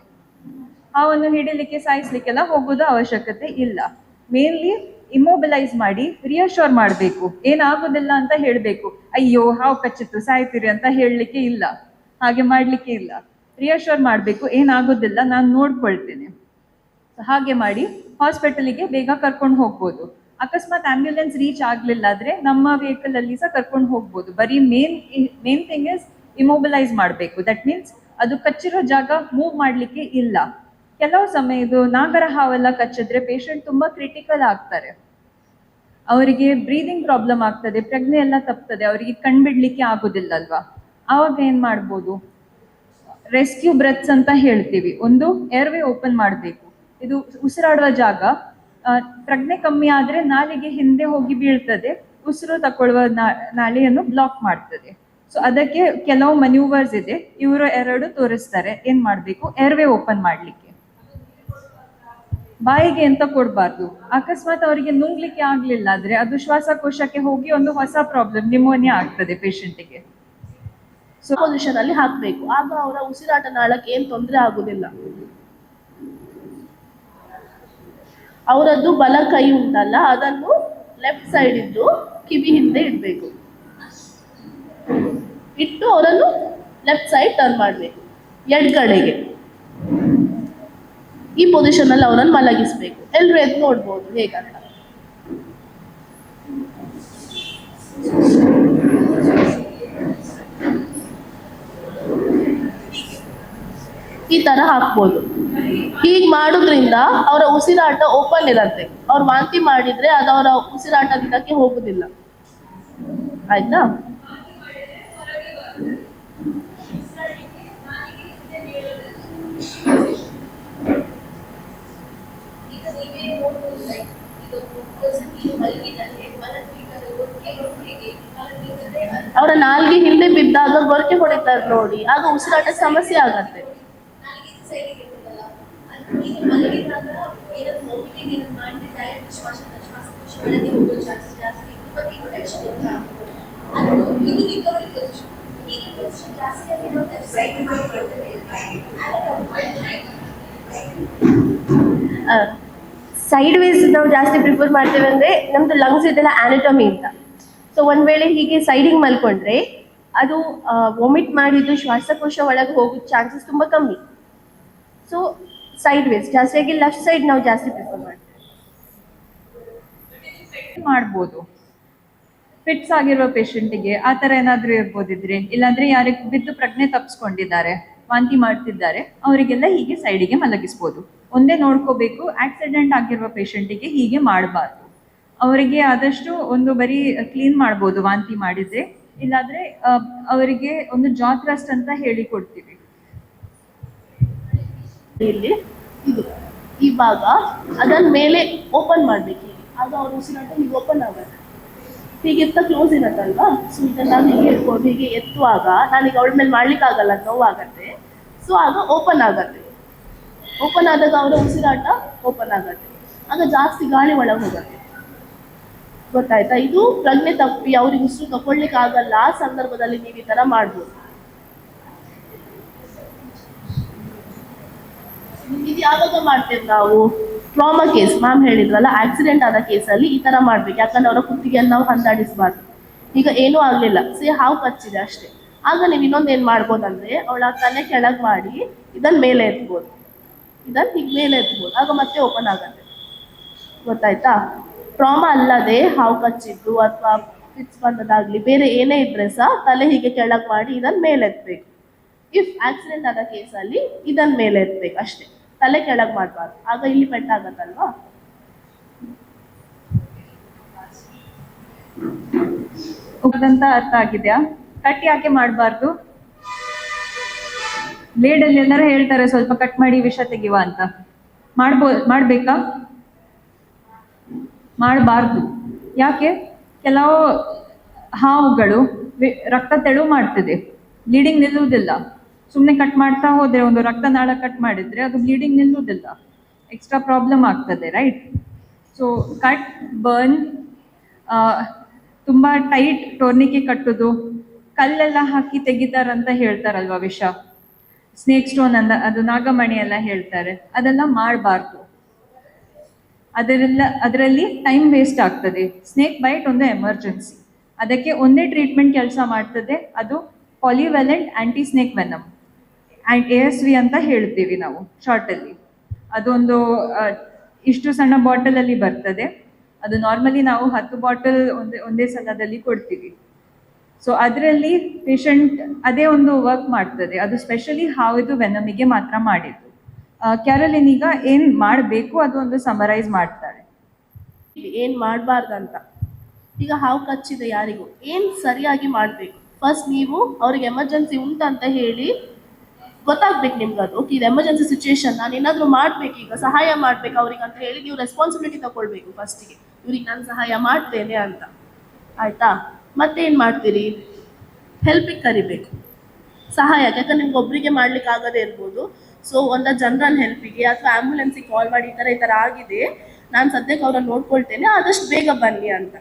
ಹಾವನ್ನು ಹಿಡಿಲಿಕ್ಕೆ ಸಾಯಿಸ್ಲಿಕ್ಕೆಲ್ಲ ಹೋಗೋದು ಅವಶ್ಯಕತೆ ಇಲ್ಲ. ಮೇನ್ಲಿ ಇಮ್ಮೊಬಿಲೈಸ್ ಮಾಡಿ ರಿಯಶೋರ್ ಮಾಡಬೇಕು, ಏನಾಗೋದಿಲ್ಲ ಅಂತ ಹೇಳಬೇಕು. ಅಯ್ಯೋ ಹಾವು ಕಚ್ಚಿತ್ತು ಸಾಯ್ತೀರಿ ಅಂತ ಹೇಳಲಿಕ್ಕೆ ಇಲ್ಲ, ಹಾಗೆ ಮಾಡ್ಲಿಕ್ಕೆ ಇಲ್ಲ. ರಿಯಶೋರ್ ಮಾಡಬೇಕು, ಏನಾಗೋದಿಲ್ಲ, ನಾನು ನೋಡ್ಕೊಳ್ತೇನೆ. ಹಾಗೆ ಮಾಡಿ ಹಾಸ್ಪಿಟಲಿಗೆ ಬೇಗ ಕರ್ಕೊಂಡು ಹೋಗ್ಬೋದು. ಅಕಸ್ಮಾತ್ ಆಂಬ್ಯುಲೆನ್ಸ್ ರೀಚ್ ಆಗ್ಲಿಲ್ಲ ಆದ್ರೆ ನಮ್ಮ ವೆಹಿಕಲ್ ಅಲ್ಲಿ ಸಹ ಕರ್ಕೊಂಡು ಹೋಗ್ಬೋದು. ಬರೀ ಮೇನ್ ಥಿಂಗ್ ಇಸ್ ಇಮ್ಮೊಬಿಲೈಸ್ ಮಾಡಬೇಕು. ದಟ್ ಮೀನ್ಸ್ ಅದು ಕಚ್ಚಿರೋ ಜಾಗ ಮೂವ್ ಮಾಡ್ಲಿಕ್ಕೆ ಇಲ್ಲ. ಕೆಲವು ಸಮಯ ಇದು ನಾಗರ ಹಾವೆಲ್ಲ ಕಚ್ಚಿದ್ರೆ ಪೇಷಂಟ್ ತುಂಬಾ ಕ್ರಿಟಿಕಲ್ ಆಗ್ತಾರೆ, ಅವರಿಗೆ ಬ್ರೀದಿಂಗ್ ಪ್ರಾಬ್ಲಮ್ ಆಗ್ತದೆ, ಪ್ರಜ್ಞೆ ಎಲ್ಲ ತಪ್ತದೆ, ಅವರಿಗೆ ಕಣ್ಬಿಡ್ಲಿಕ್ಕೆ ಆಗೋದಿಲ್ಲ ಅಲ್ವಾ. ಆವಾಗ ಏನ್ ಮಾಡ್ಬೋದು? ರೆಸ್ಕ್ಯೂ ಬ್ರೆತ್ಸ್ ಅಂತ ಹೇಳ್ತೀವಿ. ಒಂದು ಏರ್ವೇ ಓಪನ್ ಮಾಡಬೇಕು. ಇದು ಉಸಿರಾಡುವ ಜಾಗ. ಪ್ರಜ್ಞೆ ಕಮ್ಮಿ ಆದ್ರೆ ನಾಲಿಗೆ ಹಿಂದೆ ಹೋಗಿ ಬೀಳ್ತದೆ, ಉಸಿರು ತಕೊಳ್ಳುವ ನಾಲಿಯನ್ನು ಬ್ಲಾಕ್ ಮಾಡ್ತದೆ. ಸೊ ಅದಕ್ಕೆ ಕೆಲವು ಮನ್ಯೂವರ್ಸ್ ಇದೆ, ಇವರು 2 ತೋರಿಸ್ತಾರೆ ಏನ್ ಮಾಡ್ಬೇಕು ಏರ್ವೇ ಓಪನ್ ಮಾಡ್ಲಿಕ್ಕೆ. ಬಾಯಿಗೆ ಎಂತ ಕೊಡಬಾರ್ದು. ಅಕಸ್ಮಾತ್ ಅವರಿಗೆ ನುಂಗ್ಲಿಕ್ಕೆ ಆಗ್ಲಿಲ್ಲ ಆದ್ರೆ ಅದು ಶ್ವಾಸಕೋಶಕ್ಕೆ ಹೋಗಿ ಒಂದು ಹೊಸ ಪ್ರಾಬ್ಲಮ್, ನಿಮೋನಿಯಾ ಆಗ್ತದೆ ಪೇಷಂಟಿಗೆ. ಸೊ ಪೊಸಿಷನ್ ಅಲ್ಲಿ ಹಾಕ್ಬೇಕು, ಆಗ ಅವರ ಉಸಿರಾಟ ನಾಳಕ್ಕೆ ಏನ್ ತೊಂದರೆ ಆಗುದಿಲ್ಲ. ಅವರದ್ದು ಬಲ ಕೈ ಉಂಟಲ್ಲ ಅದನ್ನು ಲೆಫ್ಟ್ ಸೈಡ್ ಇದ್ದು ಕಿವಿ ಹಿಂದೆ ಇಡಬೇಕು. ಇಟ್ಟು ಅವರನ್ನು ಲೆಫ್ಟ್ ಸೈಡ್ ಟರ್ನ್ ಮಾಡಬೇಕು, ಎಡಗಡೆಗೆ. ಈ ಪೊಸಿಷನ್ ಅಲ್ಲಿ ಅವರನ್ನು ಮಲಗಿಸ್ಬೇಕು. ಎಲ್ಲರೂ ಎದ್ದು ನೋಡ್ಬೋದು ಹೇಗಂತ. ಈ ತರ ಹಾಕ್ಬೋದು. ಹೀಗೆ ಮಾಡೋದ್ರಿಂದ ಅವರ ಉಸಿರಾಟ ಓಪನ್ ಇರತ್ತೆ. ಅವ್ರು ವಾಂತಿ ಮಾಡಿದ್ರೆ ಅದು ಅವರ ಉಸಿರಾಟದಿಂದಕ್ಕೆ ಹೋಗುದಿಲ್ಲ. ಆಯ್ತಾ? ಅವರ ನಾಲ್ಗೆ ಹಿಂದೆ ಬಿದ್ದಾಗ ಗೊರಕೆ ಹೊಡಿತಾರೆ ನೋಡಿ, ಆಗ ಉಸಿರಾಟ ಸಮಸ್ಯೆ ಆಗತ್ತೆ. ಸೈಡ್ ವೇಸ್ ನಾವು ಜಾಸ್ತಿ ಪ್ರಿಫರ್ ಮಾಡ್ತೇವೆ ಅಂದ್ರೆ ನಮ್ದು ಲಂಗ್ಸ್ ಇದೆಲ್ಲ ಆನಟಮಿ ಅಂತ. ಸೊ ಒಂದ್ ವೇಳೆ ಹೀಗೆ ಸೈಡಿಗೆ ಮಲ್ಕೊಂಡ್ರೆ ಅದು ವಾಮಿಟ್ ಮಾಡಿದ್ದು ಶ್ವಾಸಕೋಶ ಒಳಗೆ ಹೋಗೋ ಚಾನ್ಸಸ್ ತುಂಬಾ ಕಮ್ಮಿ. ಸೊ ಸೈಡ್ ವೇಸ್ ಜಾಸ್ತಿಯಾಗಿ ಲೆಫ್ಟ್ ಸೈಡ್ ನಾವು ಜಾಸ್ತಿ ಪ್ರಿಫರ್ ಮಾಡ್ತೇವೆ. ಮಾಡ್ಬೋದು. ಫಿಟ್ಸ್ ಆಗಿರೋ ಪೇಷಂಟಿಗೆ ಆ ಥರ ಏನಾದರೂ ಇರ್ಬೋದಿದ್ರೆ, ಇಲ್ಲಾಂದ್ರೆ ಯಾರಿಗೆ ಬಿದ್ದು ಪ್ರಜ್ಞೆ ತಪ್ಪಿಸ್ಕೊಂಡಿದ್ದಾರೆ, ವಾಂತಿ ಮಾಡ್ತಿದ್ದಾರೆ, ಅವರಿಗೆಲ್ಲ ಹೀಗೆ ಸೈಡಿಗೆ ಮಲಗಿಸ್ಬೋದು. ಒಂದೇ ನೋಡ್ಕೋಬೇಕು, ಆಕ್ಸಿಡೆಂಟ್ ಆಗಿರುವ ಪೇಷಂಟಿಗೆ ಹೀಗೆ ಮಾಡಬಾರ್ದು. ಅವರಿಗೆ ಆದಷ್ಟು ಒಂದು ಬರೀ ಕ್ಲೀನ್ ಮಾಡ್ಬೋದು ವಾಂತಿ ಮಾಡಿದ್ರೆ, ಇಲ್ಲಾಂದ್ರೆ ಅವರಿಗೆ ಒಂದು ಜಾ ಥ್ರಸ್ಟ್ ಅಂತ ಹೇಳಿ ಕೊಡ್ತೀವಿ. ಇಲ್ಲಿ ಇದು ಈ ಭಾಗ ಅದನ್ನ ಮೇಲೆ ಓಪನ್ ಮಾಡ್ಬೇಕು. ಆಗ ಅವ್ರ ಉಸಿರಾಟ ಹೀಗೆ ಓಪನ್ ಆಗುತ್ತೆ. ಹೀಗಿರ್ತ ಕ್ಲೋಸ್ ಇರತ್ತಲ್ವಾ. ಸೊ ಇದನ್ನ ಹೀಗೆ ಇಟ್ಕೊಂಡು ಹೀಗೆ ಎತ್ತುವಾಗ ನಾನೀಗ ಅವಳ ಮೇಲೆ ಮಾಡ್ಲಿಕ್ಕೆ ಆಗಲ್ಲ, ನೋವಾಗತ್ತೆ. ಸೊ ಆಗ ಓಪನ್ ಆಗತ್ತೆ. ಓಪನ್ ಆದಾಗ ಅವರ ಉಸಿರಾಟ ಓಪನ್ ಆಗತ್ತೆ. ಆಗ ಜಾಸ್ತಿ ಗಾಳಿ ಒಳಗೆ ಹೋಗತ್ತೆ. ಗೊತ್ತಾಯ್ತಾ? ಇದು ಪ್ರಜ್ಞೆ ತಪ್ಪಿ ಅವ್ರಿಗೆ ಉಸಿರು ತಗೊಳ್ಲಿಕ್ಕೆ ಆಗಲ್ಲ ಆ ಸಂದರ್ಭದಲ್ಲಿ ನೀವು ಈ ತರ ಮಾಡ್ಬೋದು. ಇದು ಯಾವಾಗ ಮಾಡ್ತೇವೆ ನಾವು? ಟ್ರಾಮಾ ಕೇಸ್, ಮ್ಯಾಮ್ ಹೇಳಿದ್ರಲ್ಲ, ಆಕ್ಸಿಡೆಂಟ್ ಆದ ಕೇಸಲ್ಲಿ ಈ ತರ ಮಾಡ್ಬೇಕು. ಯಾಕಂದ್ರೆ ಅವರ ಕುತ್ತಿಗೆಯನ್ನು ನಾವು ಹಂದಾಡಿಸ್ಬಾರ್ದು. ಈಗ ಏನೂ ಆಗ್ಲಿಲ್ಲ, ಹಾವು ಕಚ್ಚಿದೆ ಅಷ್ಟೇ. ಆಗ ನೀವು ಇನ್ನೊಂದು ಏನ್ ಮಾಡ್ಬೋದಂದ್ರೆ ಅವಳ ತಲೆ ಕೆಳಗೆ ಮಾಡಿ ಇದನ್ನ ಮೇಲೆ ಎತ್ಬೋದು. ಇದನ್ನ ಹೀಗೆ ಮೇಲೆ ಎತ್ಬೋದು. ಆಗ ಮತ್ತೆ ಓಪನ್ ಆಗತ್ತೆ. ಗೊತ್ತಾಯ್ತಾ? ಟ್ರಾಮಾ ಅಲ್ಲದೆ ಹಾವು ಕಚ್ಚಿದ್ದು ಅಥವಾ ಫಿಟ್ಸ್ ಬಂದದಾಗ್ಲಿ ಬೇರೆ ಏನೇ ಇದ್ರೆ ಸಹ ತಲೆ ಹೀಗೆ ಕೆಳಗೆ ಮಾಡಿ ಇದನ್ನ ಮೇಲೆ ಎತ್ತಬೇಕು. ಇಫ್ ಆಕ್ಸಿಡೆಂಟ್ ಆದ ಕೇಸಲ್ಲಿ ಇದನ್ನ ಮೇಲೆ ಎತ್ತಬೇಕು ಅಷ್ಟೇ, ತಲೆ ಕೆಳಗೆ ಮಾಡಬಾರ್ದು. ಆಗ ಇಲ್ಲಿ ಪೆಟ್ಟಾಗತ್ತಲ್ವಾ. ಅಂತ ಅರ್ಥ ಆಗಿದ್ಯಾ? ಕಟ್ ಯಾಕೆ ಮಾಡಬಾರ್ದು? ಬ್ಲೇಡಲ್ಲಿ ಎಲ್ಲರೂ ಹೇಳ್ತಾರೆ ಸ್ವಲ್ಪ ಕಟ್ ಮಾಡಿ ವಿಷ ತೆಗಿವ ಅಂತ. ಮಾಡ್ಬೇಕಾ? ಮಾಡಬಾರ್ದು. ಯಾಕೆ? ಕೆಲವು ಹಾವುಗಳು ರಕ್ತ ತೆಳು ಮಾಡ್ತದೆ, ಬ್ಲೀಡಿಂಗ್ ನಿಲ್ಲುವುದಿಲ್ಲ. ಸುಮ್ಮನೆ ಕಟ್ ಮಾಡ್ತಾ ಹೋದ್ರೆ, ಒಂದು ರಕ್ತನಾಳ ಕಟ್ ಮಾಡಿದ್ರೆ ಅದು ಬ್ಲೀಡಿಂಗ್ ನಿಲ್ಲುವುದಿಲ್ಲ, ಎಕ್ಸ್ಟ್ರಾ ಪ್ರಾಬ್ಲಮ್ ಆಗ್ತದೆ, ರೈಟ್? ಸೊ ಕಟ್, ಬರ್ನ್, ತುಂಬ ಟೈಟ್ ಟೋರ್ನಿಕೆ ಕಟ್ಟೋದು, ಕಲ್ಲೆಲ್ಲ ಹಾಕಿ ತೆಗಿತಾರಂತ ಹೇಳ್ತಾರಲ್ವ ವಿಷ, ಸ್ನೇಕ್ ಸ್ಟೋನ್ ಅಂತ, ಅದು ನಾಗಮಣಿ ಎಲ್ಲ ಹೇಳ್ತಾರೆ, ಅದೆಲ್ಲ ಮಾಡಬಾರ್ದು. ಅದರಲ್ಲಿ ಟೈಮ್ ವೇಸ್ಟ್ ಆಗ್ತದೆ. ಸ್ನೇಕ್ ಬೈಟ್ ಒಂದು ಎಮರ್ಜೆನ್ಸಿ, ಅದಕ್ಕೆ ಒಂದೇ ಟ್ರೀಟ್ಮೆಂಟ್ ಕೆಲಸ ಮಾಡ್ತದೆ, ಅದು ಪಾಲಿವ್ಯಾಲೆಂಟ್ ಆಂಟಿ ಸ್ನೇಕ್ ವೆನಮ್, ASV ಅಂತ ಹೇಳ್ತೀವಿ ನಾವು ಶಾರ್ಟಲ್ಲಿ. ಅದೊಂದು ಇಷ್ಟು ಸಣ್ಣ ಬಾಟಲಲ್ಲಿ ಬರ್ತದೆ. ಅದು ನಾರ್ಮಲಿ ನಾವು 10 ಬಾಟಲ್ ಒಂದೇ ಸಲದಲ್ಲಿ ಕೊಡ್ತೀವಿ. ಸೊ ಅದರಲ್ಲಿ ಪೇಷಂಟ್ ಅದೇ ಒಂದು ವರ್ಕ್ ಮಾಡ್ತದೆ. ಅದು ಸ್ಪೆಷಲಿ ಹಾವಿದು ವೆನಮಿಗೆ ಮಾತ್ರ ಮಾಡಿದ್ದು. ಕ್ಯಾರೋಲಿನ್ ಈಗ ಏನ್ ಮಾಡಬೇಕು ಅದು ಒಂದು ಸಮರೈಸ್ ಮಾಡ್ತಾಳೆ. ಏನ್ ಮಾಡಬಾರ್ದಂತ. ಈಗ ಹಾವು ಕಚ್ಚಿದೆ ಯಾರಿಗೂ, ಏನ್ ಸರಿಯಾಗಿ ಮಾಡಬೇಕು? ಫಸ್ಟ್ ನೀವು ಅವ್ರಿಗೆ ಎಮರ್ಜೆನ್ಸಿ ಉಂಟಂತ ಹೇಳಿ ಗೊತ್ತಾಗ್ಬೇಕು ನಿಮ್ಗೆ. ಅದು ಓಕೆ, ಇದು ಎಮರ್ಜೆನ್ಸಿ ಸಿಚುವೇಶನ್, ನಾನು ಏನಾದರೂ ಮಾಡ್ಬೇಕು, ಈಗ ಸಹಾಯ ಮಾಡ್ಬೇಕು ಅವ್ರಿಗೆ ಅಂತ ಹೇಳಿ ನೀವು ರೆಸ್ಪಾನ್ಸಿಬಿಲಿಟಿ ತಗೊಳ್ಬೇಕು ಫಸ್ಟಿಗೆ. ಇವ್ರಿಗೆ ನಾನು ಸಹಾಯ ಮಾಡ್ತೇನೆ ಅಂತ, ಆಯ್ತಾ? ಮತ್ತೇನು ಮಾಡ್ತೀರಿ? ಹೆಲ್ಪಿಗೆ ಕರಿಬೇಕು ಸಹಾಯಕ್ಕೆ. ಯಾಕಂದ್ರೆ ನಿಮ್ಗೆ ಒಬ್ಬರಿಗೆ ಮಾಡ್ಲಿಕ್ಕೆ ಆಗದೇ ಇರ್ಬೋದು. ಸೊ ಒಂದು ಜನರಲ್ ಹೆಲ್ಪಿಗೆ ಅಥವಾ ಆ್ಯಂಬುಲೆನ್ಸಿಗೆ ಕಾಲ್ ಮಾಡಿ ಈ ಥರ ಆಗಿದೆ, ನಾನು ಸದ್ಯಕ್ಕೆ ಅವ್ರನ್ನ ನೋಡ್ಕೊಳ್ತೇನೆ, ಆದಷ್ಟು ಬೇಗ ಬನ್ನಿ ಅಂತ,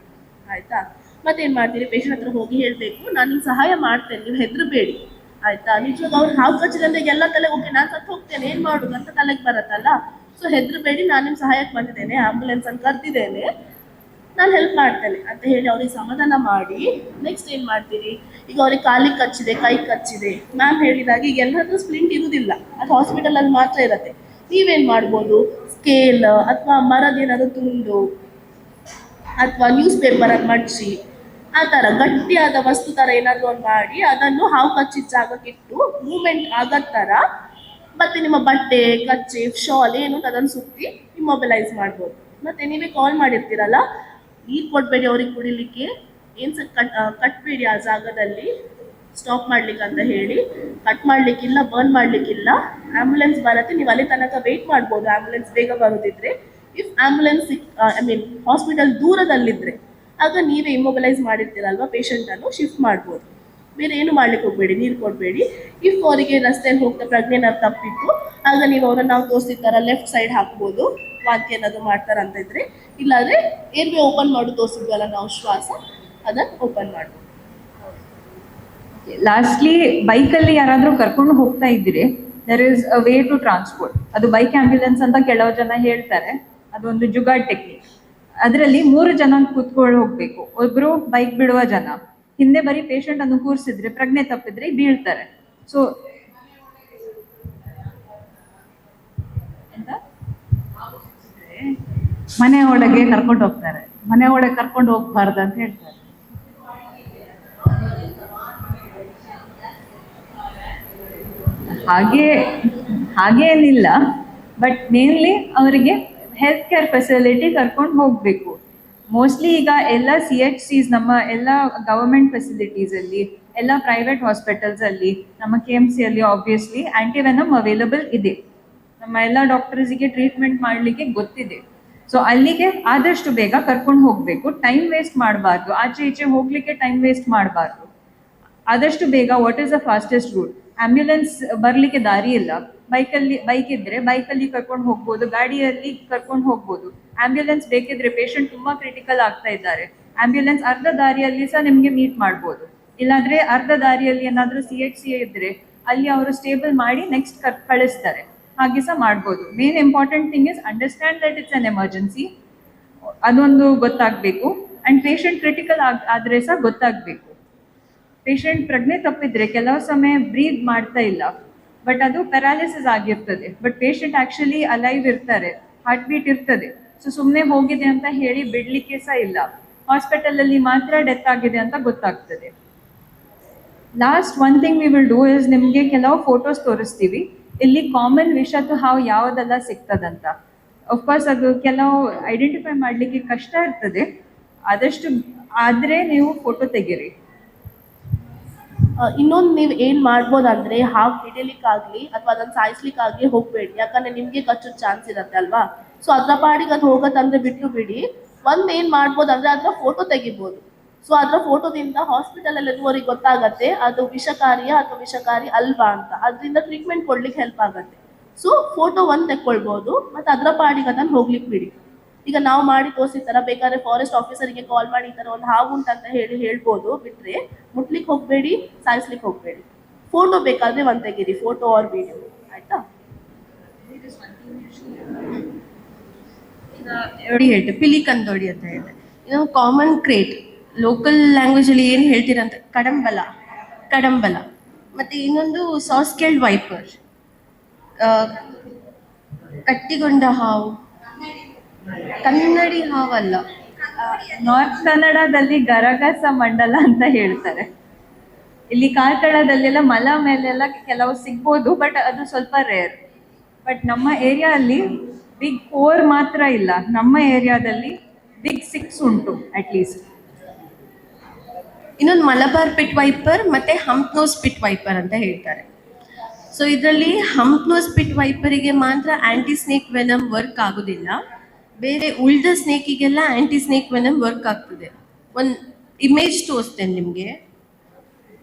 ಆಯಿತಾ? ಮತ್ತೇನು ಮಾಡ್ತೀರಿ? ಪೇಷಂಟ್ ಹತ್ರ ಹೋಗಿ ಹೇಳಬೇಕು, ನಾನು ನಿಮ್ಗೆ ಸಹಾಯ ಮಾಡ್ತೇನೆ, ನೀವು ಹೆದರಬೇಡಿ, ಆಯಿತಾ? ನಿಜವಾಗ ಅವ್ರು ಹಾವು ಕಚ್ಚಿದಂದ್ರೆ ಎಲ್ಲ ತಲೆಗೆ ಓಕೆ ನಾನು ಸತ್ತು ಹೋಗ್ತೇನೆ ಏನು ಮಾಡೋದು ಅಂತ ತಲೆಗೆ ಬರುತ್ತಲ್ಲ. ಸೊ ಹೆದರಬೇಡಿ, ನಾನು ನಿಮ್ಮ ಸಹಾಯಕ್ಕೆ ಬಂದಿದ್ದೇನೆ, ಆಂಬುಲೆನ್ಸ್ ಅನ್ನು ಕರೆದಿದ್ದೇನೆ, ನಾನು ಹೆಲ್ಪ್ ಮಾಡ್ತೇನೆ ಅಂತ ಹೇಳಿ ಅವ್ರಿಗೆ ಸಮಾಧಾನ ಮಾಡಿ ನೆಕ್ಸ್ಟ್ ಏನು ಮಾಡ್ತೀರಿ, ಈಗ ಅವ್ರಿಗೆ ಕಾಲಿಗೆ ಕಚ್ಚಿದೆ, ಕೈ ಕಚ್ಚಿದೆ, ಮ್ಯಾಮ್ ಹೇಳಿದಾಗ ಈಗ ಎಲ್ಲರದ್ದು ಸ್ಪ್ಲಿಂಟ್ ಇರುವುದಿಲ್ಲ, ಅದು ಹಾಸ್ಪಿಟಲಲ್ಲಿ ಮಾತ್ರ ಇರುತ್ತೆ. ನೀವೇನು ಮಾಡ್ಬೋದು, ಸ್ಕೇಲ್ ಅಥವಾ ಮರದೇನಾದ್ರು ತುಂಡು ಅಥವಾ ನ್ಯೂಸ್ ಪೇಪರಲ್ಲಿ ಮಡಿಸಿ ಆ ಥರ ಗಟ್ಟಿಯಾದ ವಸ್ತು ಥರ ಏನಾದರೂ ಒಂದು ಮಾಡಿ ಅದನ್ನು ಹಾವು ಕಚ್ಚಿದ ಜಾಗಕ್ಕಿಟ್ಟು ಮೂಮೆಂಟ್ ಆಗೋ ಥರ, ಮತ್ತು ನಿಮ್ಮ ಬಟ್ಟೆ, ಕಚ್ಚೆ, ಶಾಲ್ ಏನು ಅದನ್ನು ಸುತ್ತಿ ಇಮ್ಮೊಬಿಲೈಸ್ ಮಾಡ್ಬೋದು. ಮತ್ತು ನೀವೇ ಕಾಲ್ ಮಾಡಿರ್ತೀರಲ್ಲ, ನೀರು ಕೊಡಬೇಡಿ ಅವ್ರಿಗೆ ಕುಡಿಲಿಕ್ಕೆ, ಏನು ಕಟ್ಬೇಡಿ ಆ ಜಾಗದಲ್ಲಿ, ಸ್ಟಾಪ್ ಮಾಡ್ಲಿಕ್ಕೆ ಅಂತ ಹೇಳಿ, ಕಟ್ ಮಾಡಲಿಕ್ಕಿಲ್ಲ, ಬರ್ನ್ ಮಾಡಲಿಕ್ಕಿಲ್ಲ. ಆ್ಯಂಬುಲೆನ್ಸ್ ಬರುತ್ತೆ, ನೀವು ಅಲ್ಲಿ ತನಕ ವೆಯ್ಟ್ ಮಾಡ್ಬೋದು ಆ್ಯಂಬುಲೆನ್ಸ್ ಬೇಗ ಬರೋದಿದ್ರೆ. ಇಫ್ ಆ್ಯಂಬುಲೆನ್ಸ್ ಹಾಸ್ಪಿಟಲ್ ದೂರದಲ್ಲಿದ್ದರೆ ಆಗ ನೀವೇ ಇಮ್ಮೊಬಿಲೈಸ್ ಮಾಡಿರ್ತೀರಲ್ವ ಪೇಷಂಟನ್ನು ಶಿಫ್ಟ್ ಮಾಡ್ಬೋದು. ಬೇರೆ ಏನು ಮಾಡ್ಲಿಕ್ಕೆ ಹೋಗಬೇಡಿ, ನೀರು ಕೊಡಬೇಡಿ. ಇಫ್ ಅವರಿಗೆ ರಸ್ತೆಯಲ್ಲಿ ಹೋಗ್ತಾ ಪ್ರಜ್ಞೆನ ತಪ್ಪಿತ್ತು ಆಗ ನೀವು ಅವ್ರನ್ನ ನಾವು ತೋರಿಸಿರ್ತಾರ ಲೆಫ್ಟ್ ಸೈಡ್ ಹಾಕ್ಬೋದು, ವಾಂತಿ ಏನಾದರೂ ಮಾಡ್ತಾರಂತ ಇದ್ರೆ. ಇಲ್ಲಾಂದರೆ ಏರ್ವೇ ಓಪನ್ ಮಾಡಿ ತೋರಿಸಿದ್ವಲ್ಲ ನಾವು ಶ್ವಾಸ, ಅದನ್ನು ಓಪನ್ ಮಾಡ್ಬೋದು. ಲಾಸ್ಟ್ಲಿ ಬೈಕಲ್ಲಿ ಯಾರಾದರೂ ಕರ್ಕೊಂಡು ಹೋಗ್ತಾ ಇದ್ರೆ there is a way to transport. ಅದು ಬೈಕ್ ಆಂಬ್ಯುಲೆನ್ಸ್ ಅಂತ ಕೆಲವು ಜನ ಹೇಳ್ತಾರೆ, ಅದೊಂದು ಜುಗಾಡ್ ಟೆಕ್ನಿಕ್. ಅದರಲ್ಲಿ 3 ಜನ ಕೂತ್ಕೊಂಡು ಹೋಗ್ಬೇಕು, ಒಬ್ರು ಬೈಕ್ ಬಿಡುವ ಜನ, ಹಿಂದೆ ಬರೀ ಪೇಷಂಟ್ ಅನ್ನು ಕೂರಿಸಿದ್ರೆ ಪ್ರಜ್ಞೆ ತಪ್ಪಿದ್ರೆ ಬೀಳ್ತಾರೆ. ಸೊ ಮನೆ ಒಳಗೆ ಕರ್ಕೊಂಡು ಹೋಗ್ತಾರೆ, ಮನೆ ಒಳಗೆ ಕರ್ಕೊಂಡು ಹೋಗ್ಬಾರ್ದು ಅಂತ ಹೇಳ್ತಾರೆ. ಹಾಗೇನಿಲ್ಲ, ಬಟ್ ಮೇನ್ಲಿ ಅವರಿಗೆ ಹೆಲ್ತ್ ಕೇರ್ ಫೆಸಿಲಿಟಿ ಕರ್ಕೊಂಡು ಹೋಗಬೇಕು. ಮೋಸ್ಟ್ಲಿ ಈಗ ಎಲ್ಲ CHCs, ನಮ್ಮ ಎಲ್ಲ ಗವರ್ಮೆಂಟ್ ಫೆಸಿಲಿಟೀಸಲ್ಲಿ, ಎಲ್ಲ ಪ್ರೈವೇಟ್ ಹಾಸ್ಪಿಟಲ್ಸಲ್ಲಿ, ನಮ್ಮ KMCಯಲ್ಲಿ ಆಬ್ವಿಯಸ್ಲಿ ಆ್ಯಂಟಿವೆನಮ್ ಅವೈಲಬಲ್ ಇದೆ. ನಮ್ಮ ಎಲ್ಲ ಡಾಕ್ಟರ್ಸಿಗೆ ಟ್ರೀಟ್ಮೆಂಟ್ ಮಾಡಲಿಕ್ಕೆ ಗೊತ್ತಿದೆ. ಸೊ ಅಲ್ಲಿಗೆ ಆದಷ್ಟು ಬೇಗ ಕರ್ಕೊಂಡು ಹೋಗಬೇಕು, ಟೈಮ್ ವೇಸ್ಟ್ ಮಾಡಬಾರ್ದು, ಆಚೆ ಈಚೆ ಹೋಗಲಿಕ್ಕೆ ಟೈಮ್ ವೇಸ್ಟ್ ಮಾಡಬಾರ್ದು. ಆದಷ್ಟು ಬೇಗ what is the fastest route. Ambulance ಬರಲಿಕ್ಕೆ ದಾರಿ ಇಲ್ಲ, ಬೈಕ್ ಇದ್ರೆ ಬೈಕಲ್ಲಿ ಕರ್ಕೊಂಡು ಹೋಗ್ಬೋದು, ಗಾಡಿಯಲ್ಲಿ ಕರ್ಕೊಂಡು ಹೋಗ್ಬೋದು. ಆಂಬ್ಯುಲೆನ್ಸ್ ಬೇಕಿದ್ರೆ ಪೇಷಂಟ್ ತುಂಬಾ ಕ್ರಿಟಿಕಲ್ ಆಗ್ತಾ ಇದ್ದಾರೆ, ಆಂಬ್ಯುಲೆನ್ಸ್ ಅರ್ಧ ದಾರಿಯಲ್ಲಿ ಸಹ ನಿಮಗೆ ಮೀಟ್ ಮಾಡ್ಬೋದು. ಇಲ್ಲಾಂದ್ರೆ ಅರ್ಧ ದಾರಿಯಲ್ಲಿ ಏನಾದರೂ CHC ಇದ್ರೆ ಅಲ್ಲಿ ಅವರು ಸ್ಟೇಬಲ್ ಮಾಡಿ ನೆಕ್ಸ್ಟ್ ಕಳಿಸ್ತಾರೆ, ಹಾಗೆ ಸಹ ಮಾಡ್ಬೋದು. Main important thing is understand that it's an emergency, ಅದೊಂದು ಗೊತ್ತಾಗಬೇಕು. ಆ್ಯಂಡ್ ಪೇಷಂಟ್ ಕ್ರಿಟಿಕಲ್ ಆದರೆ ಸಹ ಗೊತ್ತಾಗಬೇಕು. ಪೇಷಂಟ್ ಪ್ರಜ್ಞೆ ತಪ್ಪಿದ್ರೆ ಕೆಲವು ಸಮಯ ಬ್ರೀತ್ ಮಾಡ್ತಾ ಇಲ್ಲ, ಬಟ್ ಅದು ಪ್ಯಾರಾಲಿಸಿಸ್ ಆಗಿರ್ತದೆ, ಬಟ್ ಪೇಷಂಟ್ ಆ್ಯಕ್ಚುಲಿ ಅಲೈವ್ ಇರ್ತಾರೆ, ಹಾರ್ಟ್ ಬೀಟ್ ಇರ್ತದೆ. ಸೊ ಸುಮ್ಮನೆ ಹೋಗಿದೆ ಅಂತ ಹೇಳಿ ಬಿಡಲಿಕ್ಕೆ ಸಹ ಇಲ್ಲ, ಹಾಸ್ಪಿಟಲಲ್ಲಿ ಮಾತ್ರ ಡೆತ್ ಆಗಿದೆ ಅಂತ ಗೊತ್ತಾಗ್ತದೆ. Last one thing we will do is, ನಿಮಗೆ ಕೆಲವು ಫೋಟೋಸ್ ತೋರಿಸ್ತೀವಿ, ಇಲ್ಲಿ ಕಾಮನ್ ವಿಷತ್ತು ಹಾವು ಯಾವುದೆಲ್ಲ ಸಿಗ್ತದಂತ. ಅಫ್ಕೋರ್ಸ್ ಅದು ಕೆಲವು ಐಡೆಂಟಿಫೈ ಮಾಡಲಿಕ್ಕೆ ಕಷ್ಟ ಇರ್ತದೆ, ಆದಷ್ಟು ಆದರೆ ನೀವು ಫೋಟೋ ತೆಗೀರಿ. ಇನ್ನೊಂದು ನೀವು ಏನು ಮಾಡ್ಬೋದಂದ್ರೆ, ಹಾವು ಹಿಡಿಲಿಕ್ಕಾಗಲಿ ಅಥವಾ ಅದನ್ನು ಸಾಯಿಸ್ಲಿಕ್ಕಾಗಲಿ ಹೋಗಬೇಡಿ, ಯಾಕಂದರೆ ನಿಮಗೆ ಕಚ್ಚೋ ಚಾನ್ಸ್ ಇರುತ್ತೆ ಅಲ್ವಾ. ಸೊ ಅದರ ಪಾಡಿಗೆ ಅದು ಹೋಗೋದಂದ್ರೆ ಬಿಟ್ಟು ಬಿಡಿ. ಒಂದು ಏನು ಮಾಡ್ಬೋದಂದ್ರೆ ಅದರ ಫೋಟೋ ತೆಗಿಬೋದು. ಸೊ ಅದರ ಫೋಟೋದಿಂದ ಹಾಸ್ಪಿಟಲಲ್ಲಿ ಇರುವವರಿಗೆ ಗೊತ್ತಾಗತ್ತೆ ಅದು ವಿಷಕಾರಿಯ ಅಥವಾ ವಿಷಕಾರಿ ಅಲ್ವಾ ಅಂತ, ಅದರಿಂದ ಟ್ರೀಟ್ಮೆಂಟ್ ಕೊಡ್ಲಿಕ್ಕೆ ಹೆಲ್ಪ್ ಆಗುತ್ತೆ. ಸೊ ಫೋಟೋ ಒಂದು ತೆಕ್ಕೊಳ್ಬೋದು, ಮತ್ತು ಅದರ ಪಾಡಿಗೆ ಅದನ್ನು ಹೋಗ್ಲಿಕ್ಕೆ ಬಿಡಿ. ಈಗ ನಾವು ಮಾಡಿ ತೋರಿಸಿರ್ತಾರ, ಬೇಕಾದ್ರೆ ಫಾರೆಸ್ಟ್ ಆಫೀಸರಿಗೆ ಕಾಲ್ ಮಾಡಿ ಈ ಥರ ಒಂದು ಹಾವು ಉಂಟಂತ ಹೇಳ್ಬೋದು, ಬಿಟ್ಟರೆ ಮುಟ್ಲಿಕ್ಕೆ ಹೋಗಬೇಡಿ, ಸಾಯಿಸ್ಲಿಕ್ಕೆ ಹೋಗಬೇಡಿ. ಫೋಟೋ ಬೇಕಾದರೆ ಒಂದು ತೆಗೀರಿ, ಫೋಟೋ ಆರ್ ವಿಡಿಯೋ, ಆಯಿತಾ. ಹೇಳ್ತೆ ಪಿಲಿಕಂದೋಡಿ ಅಂತ ಹೇಳಿದೆ, ಇದು ಕಾಮನ್ ಕ್ರೇಟ್, ಲೋಕಲ್ ಲ್ಯಾಂಗ್ವೇಜಲ್ಲಿ ಏನು ಹೇಳ್ತೀರಂತ ಕಡಂಬಲ. ಮತ್ತು ಇನ್ನೊಂದು ಸಾಸ್ಕೆಲ್ಡ್ ವೈಪರ್, ಕಟ್ಟಿಗೊಂಡ ಹಾವು, ಕನ್ನಡಿ ಹಾವಲ್ಲ, ನಾರ್ತ್ ಕನ್ನಡದಲ್ಲಿ ಗರಗಸ ಮಂಡಲ ಅಂತ ಹೇಳ್ತಾರೆ. ಇಲ್ಲಿ ಕಾರ್ಕಳದಲ್ಲೆಲ್ಲ ಮಲ ಮೇಲೆಲ್ಲ ಕೆಲವು ಸಿಗ್ಬೋದು, ಬಟ್ ಅದು ಸ್ವಲ್ಪ ರೇರ್. ಬಟ್ ನಮ್ಮ ಏರಿಯಾದಲ್ಲಿ ಬಿಗ್ 4 ಮಾತ್ರ ಇಲ್ಲ, ನಮ್ಮ ಏರಿಯಾದಲ್ಲಿ ಬಿಗ್ 6 ಉಂಟು ಅಟ್ಲೀಸ್ಟ್. ಇನ್ನೊಂದು ಮಲಬಾರ್ ಪಿಟ್ ವೈಪರ್ ಮತ್ತು ಹಂಪ್ ನೋಸ್ ಪಿಟ್ ವೈಪರ್ ಅಂತ ಹೇಳ್ತಾರೆ. ಸೊ ಇದರಲ್ಲಿ ಹಂಪ್ ನೋಸ್ ಪಿಟ್ ವೈಪರಿಗೆ ಮಾತ್ರ ಆ್ಯಂಟಿ ಸ್ನೇಕ್ ವೆನಮ್ ವರ್ಕ್ ಆಗೋದಿಲ್ಲ, ಬೇರೆ ಉಳಿದ ಸ್ನೇಕಿಗೆಲ್ಲ ಆ್ಯಂಟಿ ಸ್ನೇಕ್ ವೆನಮ್ ವರ್ಕ್ ಆಗ್ತದೆ. ಒಂದು ಇಮೇಜ್ ತೋರಿಸ್ತೇನೆ ನಿಮಗೆ,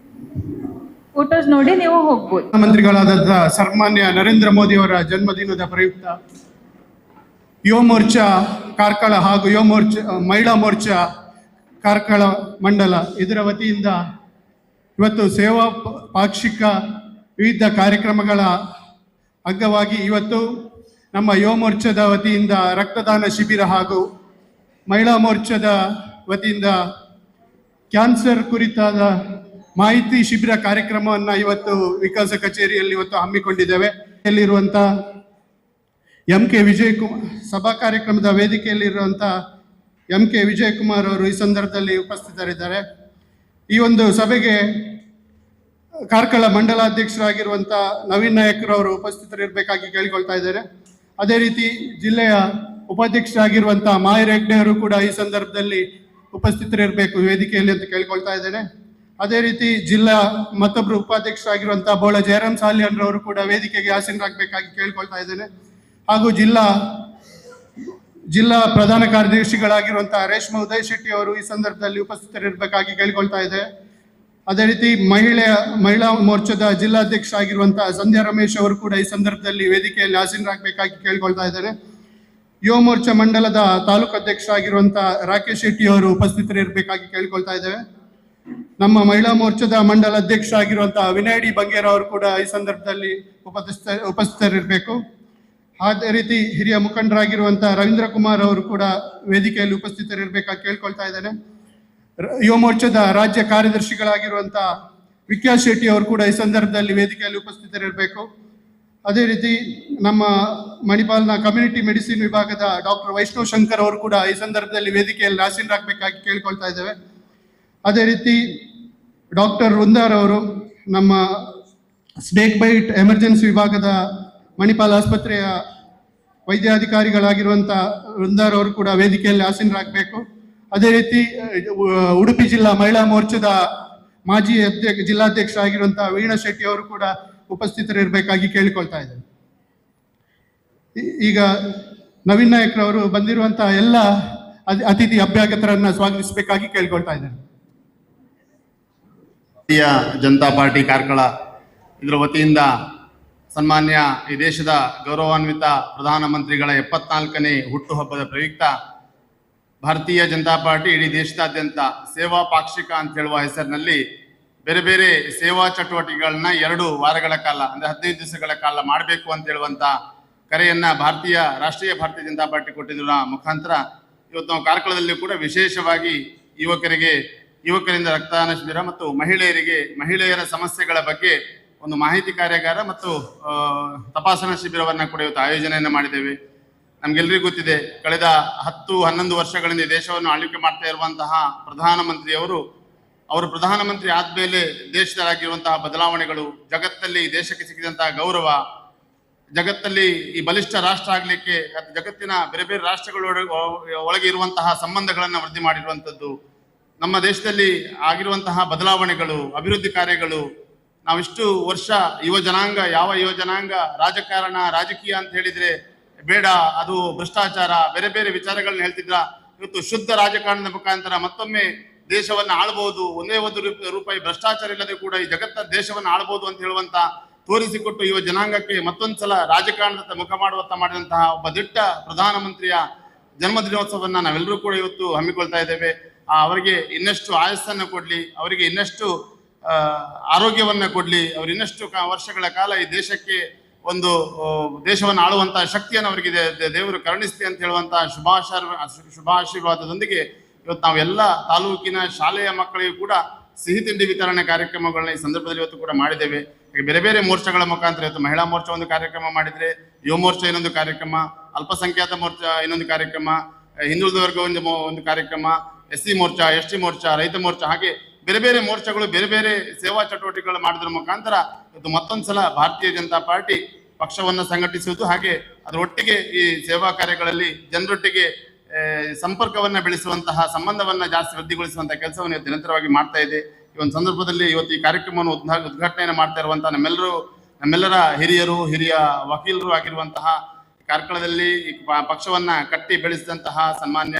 ಫೋಟೋಸ್ ನೋಡಿ ನೀವು ಹೋಗ್ಬೋದು. ಮಂತ್ರಿಗಳಾದಂಥ ಸನ್ಮಾನ್ಯ ನರೇಂದ್ರ ಮೋದಿ ಅವರ ಜನ್ಮದಿನದ ಪ್ರಯುಕ್ತ ಯುವ ಮೋರ್ಚಾ ಕಾರ್ಕಳ ಹಾಗೂ ಯುವ ಮೋರ್ಚಾ ಮಹಿಳಾ ಮೋರ್ಚಾ ಕಾರ್ಕಳ ಮಂಡಲ ಇದರ ವತಿಯಿಂದ ಇವತ್ತು ಸೇವಾ ಪಾಕ್ಷಿಕ ವಿವಿಧ ಕಾರ್ಯಕ್ರಮಗಳ ಅಂಗವಾಗಿ ಇವತ್ತು ನಮ್ಮ ಯುವ ಮೋರ್ಚಾದ ವತಿಯಿಂದ ರಕ್ತದಾನ ಶಿಬಿರ ಹಾಗೂ ಮಹಿಳಾ ಮೋರ್ಚಾದ ವತಿಯಿಂದ ಕ್ಯಾನ್ಸರ್ ಕುರಿತಾದ ಮಾಹಿತಿ ಶಿಬಿರ ಕಾರ್ಯಕ್ರಮವನ್ನು ಇವತ್ತು ವಿಕಾಸ ಕಚೇರಿಯಲ್ಲಿ ಇವತ್ತು ಹಮ್ಮಿಕೊಂಡಿದ್ದೇವೆ. ಇಲ್ಲಿರುವಂಥ MK ವಿಜಯಕುಮಾರ್ ಸಭಾ ಕಾರ್ಯಕ್ರಮದ ವೇದಿಕೆಯಲ್ಲಿರುವಂಥ MK ವಿಜಯಕುಮಾರ್ ಅವರು ಈ ಸಂದರ್ಭದಲ್ಲಿ ಉಪಸ್ಥಿತರಿದ್ದಾರೆ. ಈ ಒಂದು ಸಭೆಗೆ ಕಾರ್ಕಳ ಮಂಡಲಾಧ್ಯಕ್ಷರಾಗಿರುವಂಥ ನವೀನ್ ನಾಯಕ್ರವರು ಉಪಸ್ಥಿತರಿರಬೇಕಾಗಿ ಕೇಳಿಕೊಳ್ತಾ ಇದ್ದಾರೆ. ಅದೇ ರೀತಿ ಜಿಲ್ಲೆಯ ಉಪಾಧ್ಯಕ್ಷರಾಗಿರುವಂಥ ಮಾಯರ್ ಹೆಗ್ಡೆ ಅವರು ಕೂಡ ಈ ಸಂದರ್ಭದಲ್ಲಿ ಉಪಸ್ಥಿತರಿರಬೇಕು ವೇದಿಕೆಯಲ್ಲಿ ಅಂತ ಕೇಳ್ಕೊಳ್ತಾ ಇದ್ದೇನೆ. ಅದೇ ರೀತಿ ಜಿಲ್ಲಾ ಮತ್ತೊಬ್ಬರು ಉಪಾಧ್ಯಕ್ಷರಾಗಿರುವಂಥ ಬೋಳ ಜಯರಾಮ್ ಸಾಲಿಯನ್ರವರು ಕೂಡ ವೇದಿಕೆಗೆ ಆಸೀನರಾಗಬೇಕಾಗಿ ಕೇಳ್ಕೊಳ್ತಾ ಇದ್ದೇನೆ. ಹಾಗೂ ಜಿಲ್ಲಾ ಪ್ರಧಾನ ಕಾರ್ಯದರ್ಶಿಗಳಾಗಿರುವಂಥ ರೇಷ್ಮಾ ಉದಯ್ ಶೆಟ್ಟಿ ಅವರು ಈ ಸಂದರ್ಭದಲ್ಲಿ ಉಪಸ್ಥಿತರಿರಬೇಕಾಗಿ ಕೇಳ್ಕೊಳ್ತಾ ಇದೆ. ಅದೇ ರೀತಿ ಮಹಿಳಾ ಮೋರ್ಚಾದ ಜಿಲ್ಲಾಧ್ಯಕ್ಷ ಆಗಿರುವಂತಹ ಸಂಧ್ಯಾ ರಮೇಶ್ ಅವರು ಕೂಡ ಈ ಸಂದರ್ಭದಲ್ಲಿ ವೇದಿಕೆಯಲ್ಲಿ ಆಸೀನರಾಗಬೇಕಾಗಿ ಕೇಳ್ಕೊಳ್ತಾ ಇದ್ದಾರೆ. ಯುವ ಮೋರ್ಚಾ ಮಂಡಲದ ತಾಲೂಕು ಅಧ್ಯಕ್ಷ ಆಗಿರುವಂತಹ ರಾಕೇಶ್ ಶೆಟ್ಟಿ ಅವರು ಉಪಸ್ಥಿತರಿರಬೇಕಾಗಿ ಕೇಳ್ಕೊಳ್ತಾ ಇದ್ದೇವೆ. ನಮ್ಮ ಮಹಿಳಾ ಮೋರ್ಚಾದ ಮಂಡಲ ಅಧ್ಯಕ್ಷ ಆಗಿರುವಂತಹ ವಿನಯ್ ಡಿ ಬಂಗೇರ ಅವರು ಕೂಡ ಈ ಸಂದರ್ಭದಲ್ಲಿ ಉಪಸ್ಥಿತರಿರಬೇಕು. ಅದೇ ರೀತಿ ಹಿರಿಯ ಮುಖಂಡರಾಗಿರುವಂತಹ ರವೀಂದ್ರ ಕುಮಾರ್ ಅವರು ಕೂಡ ವೇದಿಕೆಯಲ್ಲಿ ಉಪಸ್ಥಿತರಿರಬೇಕಾಗಿ ಕೇಳ್ಕೊಳ್ತಾ ಇದ್ದೇನೆ. ಯುವ ಮೋರ್ಚಾದ ರಾಜ್ಯ ಕಾರ್ಯದರ್ಶಿಗಳಾಗಿರುವಂತಹ ವಿಕಾಸ್ ಶೆಟ್ಟಿ ಅವರು ಕೂಡ ಈ ಸಂದರ್ಭದಲ್ಲಿ ವೇದಿಕೆಯಲ್ಲಿ ಉಪಸ್ಥಿತರಿರಬೇಕು. ಅದೇ ರೀತಿ ನಮ್ಮ ಮಣಿಪಾಲ್ನ ಕಮ್ಯುನಿಟಿ ಮೆಡಿಸಿನ್ ವಿಭಾಗದ ಡಾಕ್ಟರ್ ವೈಷ್ಣವ್ ಶಂಕರ್ ಅವರು ಕೂಡ ಈ ಸಂದರ್ಭದಲ್ಲಿ ವೇದಿಕೆಯಲ್ಲಿ ಆಸೀನರಾಗಬೇಕಾಗಿ ಕೇಳ್ಕೊಳ್ತಾ ಇದ್ದೇವೆ. ಅದೇ ರೀತಿ ಡಾಕ್ಟರ್ ವೃಂದಾರ್ ಅವರು ನಮ್ಮ ಸ್ನೇಕ್ ಬೈಟ್ ಎಮರ್ಜೆನ್ಸಿ ವಿಭಾಗದ ಮಣಿಪಾಲ್ ಆಸ್ಪತ್ರೆಯ ವೈದ್ಯಾಧಿಕಾರಿಗಳಾಗಿರುವಂಥ ವೃಂದಾರ್ ಅವರು ಕೂಡ ವೇದಿಕೆಯಲ್ಲಿ ಆಸೀನರಾಗಬೇಕು. ಅದೇ ರೀತಿ ಉಡುಪಿ ಜಿಲ್ಲಾ ಮಹಿಳಾ ಮೋರ್ಚಾದ ಮಾಜಿ ಜಿಲ್ಲಾಧ್ಯಕ್ಷ ಆಗಿರುವಂತಹ ವೀಣಾ ಶೆಟ್ಟಿ ಅವರು ಕೂಡ ಉಪಸ್ಥಿತರಿರಬೇಕಾಗಿ ಕೇಳಿಕೊಳ್ತಾ ಇದ್ದಾರೆ. ಈಗ ನವೀನ್ ನಾಯಕ್ರವರು ಬಂದಿರುವಂತಹ ಎಲ್ಲ ಅತಿಥಿ ಅಭ್ಯಾಗತರನ್ನ ಸ್ವಾಗತಿಸಬೇಕಾಗಿ ಕೇಳಿಕೊಳ್ತಾ ಇದ್ದಾರೆ. ಭಾರತೀಯ ಜನತಾ ಪಾರ್ಟಿ ಕಾರ್ಕಳ ಇದರ ವತಿಯಿಂದ ಸನ್ಮಾನ್ಯ ಈ ದೇಶದ ಗೌರವಾನ್ವಿತ ಪ್ರಧಾನಮಂತ್ರಿಗಳ 74ನೇ ಹುಟ್ಟುಹಬ್ಬದ ಪ್ರಯುಕ್ತ ಭಾರತೀಯ ಜನತಾ ಪಾರ್ಟಿ ಇಡೀ ದೇಶದಾದ್ಯಂತ ಸೇವಾ ಪಾಕ್ಷಿಕ ಅಂತ ಹೇಳುವ ಹೆಸರಿನಲ್ಲಿ ಬೇರೆ ಬೇರೆ ಸೇವಾ ಚಟುವಟಿಕೆಗಳನ್ನ 2 ವಾರಗಳ ಕಾಲ ಅಂದ್ರೆ 15 ದಿವಸಗಳ ಕಾಲ ಮಾಡಬೇಕು ಅಂತ ಹೇಳುವಂತ ಕರೆಯನ್ನ ರಾಷ್ಟ್ರೀಯ ಭಾರತೀಯ ಜನತಾ ಪಾರ್ಟಿ ಕೊಟ್ಟಿದ್ದರ ಮುಖಾಂತರ ಇವತ್ತು ನಾವು ಕಾರ್ಕಳದಲ್ಲಿ ಕೂಡ ವಿಶೇಷವಾಗಿ ಯುವಕರಿಂದ ರಕ್ತದಾನ ಶಿಬಿರ ಮತ್ತು ಮಹಿಳೆಯರ ಸಮಸ್ಯೆಗಳ ಬಗ್ಗೆ ಒಂದು ಮಾಹಿತಿ ಕಾರ್ಯಾಗಾರ ಮತ್ತು ತಪಾಸಣಾ ಶಿಬಿರವನ್ನ ಕೂಡ ಇವತ್ತು ಆಯೋಜನೆಯನ್ನ ಮಾಡಿದ್ದೇವೆ. ನಮ್ಗೆಲ್ಲರಿಗೂ ಗೊತ್ತಿದೆ, ಕಳೆದ 10-11 ವರ್ಷಗಳಿಂದ ದೇಶವನ್ನು ಆಳ್ವಿಕೆ ಮಾಡ್ತಾ ಇರುವಂತಹ ಅವರು ಪ್ರಧಾನಮಂತ್ರಿ ಆದ್ಮೇಲೆ ದೇಶದಲ್ಲಾಗಿರುವಂತಹ ಬದಲಾವಣೆಗಳು, ಜಗತ್ತಲ್ಲಿ ದೇಶಕ್ಕೆ ಸಿಕ್ಕಿದಂತಹ ಗೌರವ, ಜಗತ್ತಲ್ಲಿ ಈ ಬಲಿಷ್ಠ ರಾಷ್ಟ್ರ ಆಗ್ಲಿಕ್ಕೆ ಜಗತ್ತಿನ ಬೇರೆ ಬೇರೆ ರಾಷ್ಟ್ರಗಳ ಒಳಗೆ ಇರುವಂತಹ ಸಂಬಂಧಗಳನ್ನ ವೃದ್ಧಿ ಮಾಡಿರುವಂತದ್ದು, ನಮ್ಮ ದೇಶದಲ್ಲಿ ಆಗಿರುವಂತಹ ಬದಲಾವಣೆಗಳು, ಅಭಿವೃದ್ಧಿ ಕಾರ್ಯಗಳು, ನಾವಿಷ್ಟು ವರ್ಷ ಯುವ ಜನಾಂಗ ರಾಜಕಾರಣ ರಾಜಕೀಯ ಅಂತ ಹೇಳಿದ್ರೆ ಬೇಡ, ಅದು ಭ್ರಷ್ಟಾಚಾರ, ಬೇರೆ ಬೇರೆ ವಿಚಾರಗಳನ್ನ ಹೇಳ್ತಿದ್ರ. ಇವತ್ತು ಶುದ್ಧ ರಾಜಕಾರಣದ ಮುಖಾಂತರ ಮತ್ತೊಮ್ಮೆ ದೇಶವನ್ನ ಆಳ್ಬಹುದು, ಒಂದೇ ಒಂದು ರೂಪಾಯಿ ಭ್ರಷ್ಟಾಚಾರ ಇಲ್ಲದೆ ಕೂಡ ಈ ಜಗತ್ತ ದೇಶವನ್ನ ಆಳ್ಬಹುದು ಅಂತ ಹೇಳುವಂತ ತೋರಿಸಿಕೊಟ್ಟು ಯುವ ಜನಾಂಗಕ್ಕೆ ಮತ್ತೊಂದ್ಸಲ ರಾಜಕಾರಣದ ಮುಖ ಮಾಡಿದಂತಹ ಒಬ್ಬ ದಿಟ್ಟ ಪ್ರಧಾನಮಂತ್ರಿಯ ಜನ್ಮದಿನೋತ್ಸವನ್ನ ನಾವೆಲ್ಲರೂ ಕೂಡ ಇವತ್ತು ಹಮ್ಮಿಕೊಳ್ತಾ ಇದ್ದೇವೆ. ಅವರಿಗೆ ಇನ್ನಷ್ಟು ಆಯಸ್ಸನ್ನ ಕೊಡ್ಲಿ, ಅವರಿಗೆ ಇನ್ನಷ್ಟು ಆರೋಗ್ಯವನ್ನ ಕೊಡ್ಲಿ, ಅವ್ರು ಇನ್ನಷ್ಟು ವರ್ಷಗಳ ಕಾಲ ಈ ದೇಶಕ್ಕೆ ಒಂದು ದೇಶವನ್ನು ಆಳುವಂತಹ ಶಕ್ತಿಯನ್ನು ಅವರಿಗೆ ದೇವರು ಕರುಣಿಸ್ಲಿ ಅಂತ ಹೇಳುವಂತಹ ಶುಭಾಶೀರ್ವಾದದೊಂದಿಗೆ ಇವತ್ತು ನಾವೆಲ್ಲ ತಾಲೂಕಿನ ಶಾಲೆಯ ಮಕ್ಕಳಿಗೂ ಕೂಡ ಸಿಹಿ ತಿಂಡಿ ವಿತರಣೆ ಕಾರ್ಯಕ್ರಮಗಳನ್ನ ಈ ಸಂದರ್ಭದಲ್ಲಿ ಇವತ್ತು ಕೂಡ ಮಾಡಿದ್ದೇವೆ. ಬೇರೆ ಬೇರೆ ಮೋರ್ಚಾಗಳ ಮುಖಾಂತರ ಇವತ್ತು ಮಹಿಳಾ ಮೋರ್ಚಾ ಒಂದು ಕಾರ್ಯಕ್ರಮ ಮಾಡಿದ್ರೆ, ಯುವ ಮೋರ್ಚಾ ಇನ್ನೊಂದು ಕಾರ್ಯಕ್ರಮ, ಅಲ್ಪಸಂಖ್ಯಾತ ಮೋರ್ಚಾ ಇನ್ನೊಂದು ಕಾರ್ಯಕ್ರಮ, ಹಿಂದುಳಿದ ವರ್ಗ ಒಂದು ಕಾರ್ಯಕ್ರಮ, SC ಮೋರ್ಚಾ, ST ಮೋರ್ಚಾ, ರೈತ ಮೋರ್ಚಾ, ಹಾಗೆ ಬೇರೆ ಬೇರೆ ಮೋರ್ಚಾಗಳು ಬೇರೆ ಬೇರೆ ಸೇವಾ ಚಟುವಟಿಕೆಗಳು ಮಾಡೋದ್ರ ಮುಖಾಂತರ ಇವತ್ತು ಮತ್ತೊಂದ್ಸಲ ಭಾರತೀಯ ಜನತಾ ಪಾರ್ಟಿ ಪಕ್ಷವನ್ನು ಸಂಘಟಿಸುವುದು, ಹಾಗೆ ಅದರೊಟ್ಟಿಗೆ ಈ ಸೇವಾ ಕಾರ್ಯಗಳಲ್ಲಿ ಜನರೊಟ್ಟಿಗೆ ಸಂಪರ್ಕವನ್ನ ಬೆಳೆಸುವಂತಹ ಸಂಬಂಧವನ್ನ ಜಾಸ್ತಿ ವೃದ್ಧಿಗೊಳಿಸುವಂತಹ ಕೆಲಸವನ್ನು ಇವತ್ತು ನಿರಂತರವಾಗಿ ಮಾಡ್ತಾ ಇದೆ. ಈ ಒಂದು ಸಂದರ್ಭದಲ್ಲಿ ಇವತ್ತು ಈ ಕಾರ್ಯಕ್ರಮವನ್ನು ಉದ್ಘಾಟನೆಯನ್ನು ಮಾಡ್ತಾ ಇರುವಂತಹ ನಮ್ಮೆಲ್ಲರ ಹಿರಿಯ ವಕೀಲರು ಆಗಿರುವಂತಹ ಕಾರ್ಕಳದಲ್ಲಿ ಈ ಪಕ್ಷವನ್ನ ಕಟ್ಟಿ ಬೆಳೆಸಿದಂತಹ ಸನ್ಮಾನ್ಯ